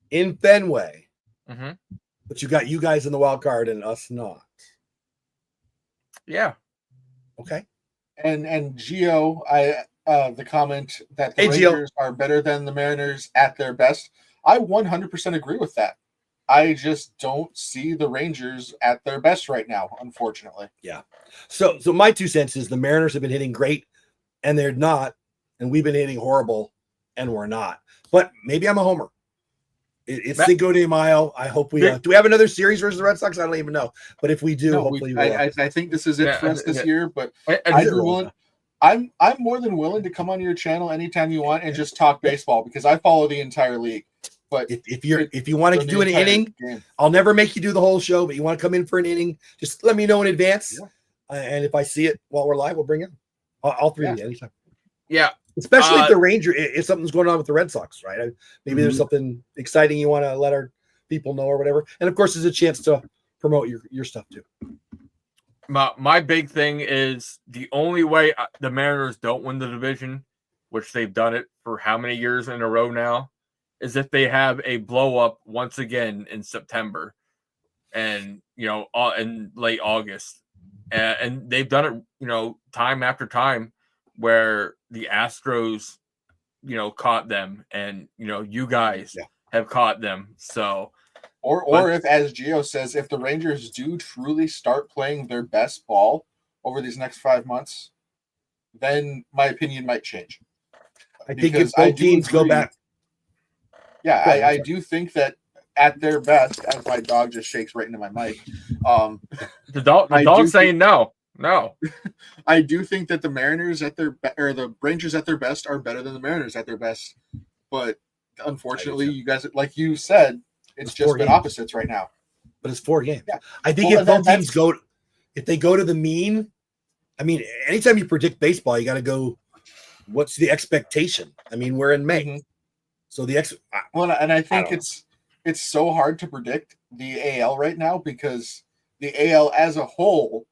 Speaker 2: in Fenway, but you got you guys in the wild card and us not.
Speaker 1: Yeah.
Speaker 2: Okay.
Speaker 4: And Gio, the comment that the Rangers are better than the Mariners at their best, I 100% agree with that. I just don't see the Rangers at their best right now, unfortunately.
Speaker 2: Yeah. So my 2 cents is the Mariners have been hitting great, and they're not, and we've been hitting horrible, and we're not. But maybe I'm a homer. It's Cinco de Mayo. I hope we do we have another series versus the Red Sox? I don't even know. But if we do, hopefully we will.
Speaker 4: I think this is it for us this year. But I'm more than willing to come on your channel anytime you want and just talk baseball because I follow the entire league. But
Speaker 2: if you want to do an inning, I'll never make you do the whole show. But you want to come in for an inning, just let me know in advance. Yeah. And if I see it while we're live, we'll bring it. All 3 of you anytime.
Speaker 1: Yeah.
Speaker 2: Especially if the Ranger, if something's going on with the Red Sox, right? Maybe there's something exciting you want to let our people know or whatever. And of course, there's a chance to promote your stuff too.
Speaker 1: My big thing is the only way the Mariners don't win the division, which they've done it for how many years in a row now, is if they have a blow up once again in September and in late August. and they've done it, time after time where the Astros, caught them, and you guys have caught them. So,
Speaker 4: or if, as Gio says, if the Rangers do truly start playing their best ball over these next 5 months, then my opinion might change.
Speaker 2: I think if both teams go back.
Speaker 4: Yeah, I do think that at their best, as my dog just shakes right into my mic.
Speaker 1: The dog's saying no.
Speaker 4: I do think that the Mariners at their the Rangers at their best are better than the Mariners at their best, but unfortunately, you guys, like you said, it's just been opposites right now.
Speaker 2: But it's 4 games.
Speaker 4: Yeah.
Speaker 2: I think if both teams go to the mean, I mean, anytime you predict baseball, you got to go. What's the expectation? I mean, we're in May, so
Speaker 4: and I think it's so hard to predict the AL right now because the AL as a whole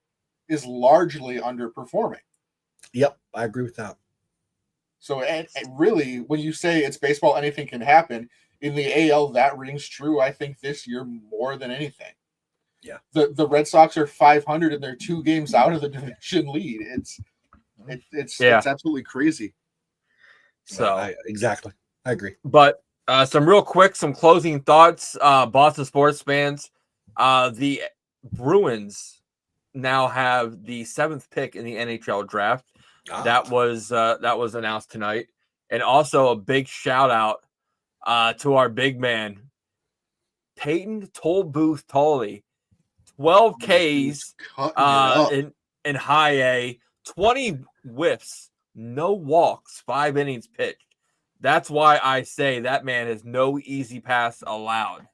Speaker 4: is largely underperforming.
Speaker 2: Yep, I agree with that.
Speaker 4: So, and really, when you say it's baseball, anything can happen. In the AL, that rings true, I think, this year more than anything.
Speaker 2: Yeah.
Speaker 4: The Red Sox are 500 and they're 2 games out of the division lead. It's absolutely crazy.
Speaker 1: So
Speaker 2: exactly. I agree.
Speaker 1: But some closing thoughts, Boston sports fans. The Bruins now have the 7th pick in the NHL draft. That was announced tonight. And also a big shout out to our big man, Peyton Tollbooth Tolley. 12 Ks in high A, 20 whiffs, no walks, 5 innings pitched. That's why I say that man has no easy pass allowed.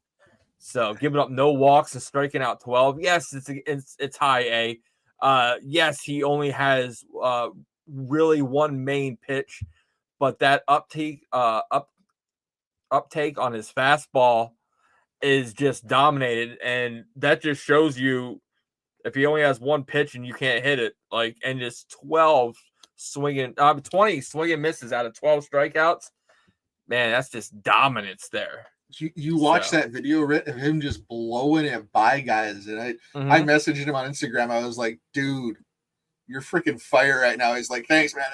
Speaker 1: So giving up no walks and striking out 12. Yes, it's high A. Yes, he only has really one main pitch, but that uptake on his fastball is just dominated, and that just shows you if he only has one pitch and you can't hit it, and just 20 swinging misses out of 12 strikeouts, man, that's just dominance there.
Speaker 4: You watch that video, Rit, of him just blowing it by guys, and I messaged him on Instagram. I was like, dude, you're freaking fire right now. He's like, thanks, man.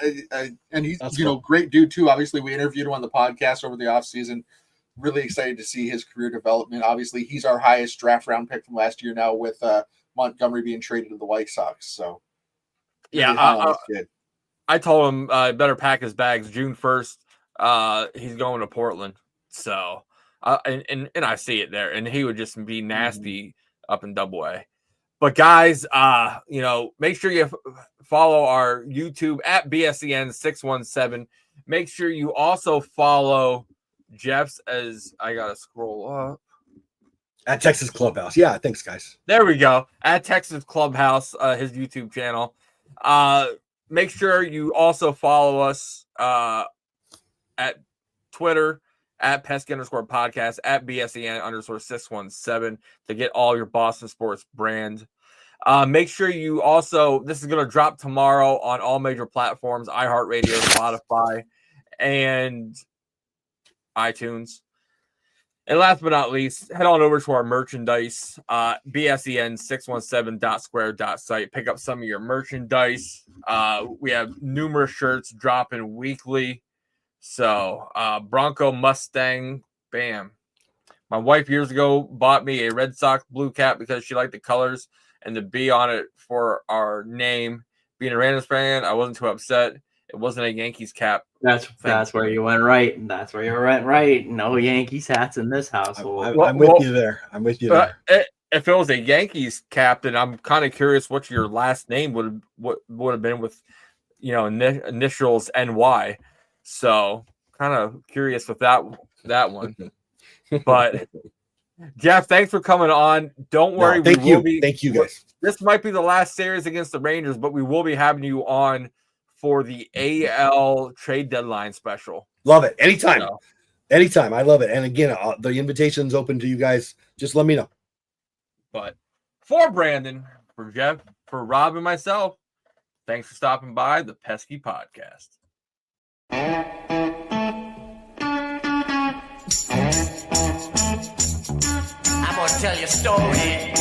Speaker 4: And he's great dude too. Obviously, we interviewed him on the podcast over the offseason. Really excited to see his career development. Obviously, he's our highest draft round pick from last year now, with Montgomery being traded to the White Sox. So,
Speaker 1: yeah, I told him better pack his bags. June 1st, he's going to Portland. So, and I see it there, and he would just be nasty up in Double A. But guys, make sure you follow our YouTube at BSEN617. Make sure you also follow Jeff's, as I gotta scroll up,
Speaker 2: at Texas Clubhouse. Yeah, thanks, guys.
Speaker 1: There we go. At Texas Clubhouse, his YouTube channel. Make sure you also follow us at Twitter at Pesky _podcast, at BSEN _617 to get all your Boston sports brand. Make sure you also, this is going to drop tomorrow on all major platforms, iHeartRadio, Spotify, and iTunes. And last but not least, head on over to our merchandise, bsen617.square.site. Pick up some of your merchandise. We have numerous shirts dropping weekly. So, Bronco Mustang, bam. My wife years ago bought me a Red Sox blue cap because she liked the colors and the B on it for our name. Being a Rangers fan, I wasn't too upset. It wasn't a Yankees cap.
Speaker 3: That's where you went right. That's where you went right. No Yankees hats in this household.
Speaker 2: I'm with you there.
Speaker 1: If it was a Yankees cap, then I'm kind of curious what your last name would have been with, initials NY. So kind of curious with that one. But Jeff, thanks for coming on. Don't worry.
Speaker 2: Thank you guys.
Speaker 1: This might be the last series against the Rangers, but we will be having you on for the AL trade deadline special.
Speaker 2: Love it. Anytime. Anytime. I love it. And again, the invitation's open to you guys. Just let me know.
Speaker 1: But for Brandon, for Jeff, for Rob and myself, thanks for stopping by the Pesky Podcast.
Speaker 5: I'm gonna tell you a story.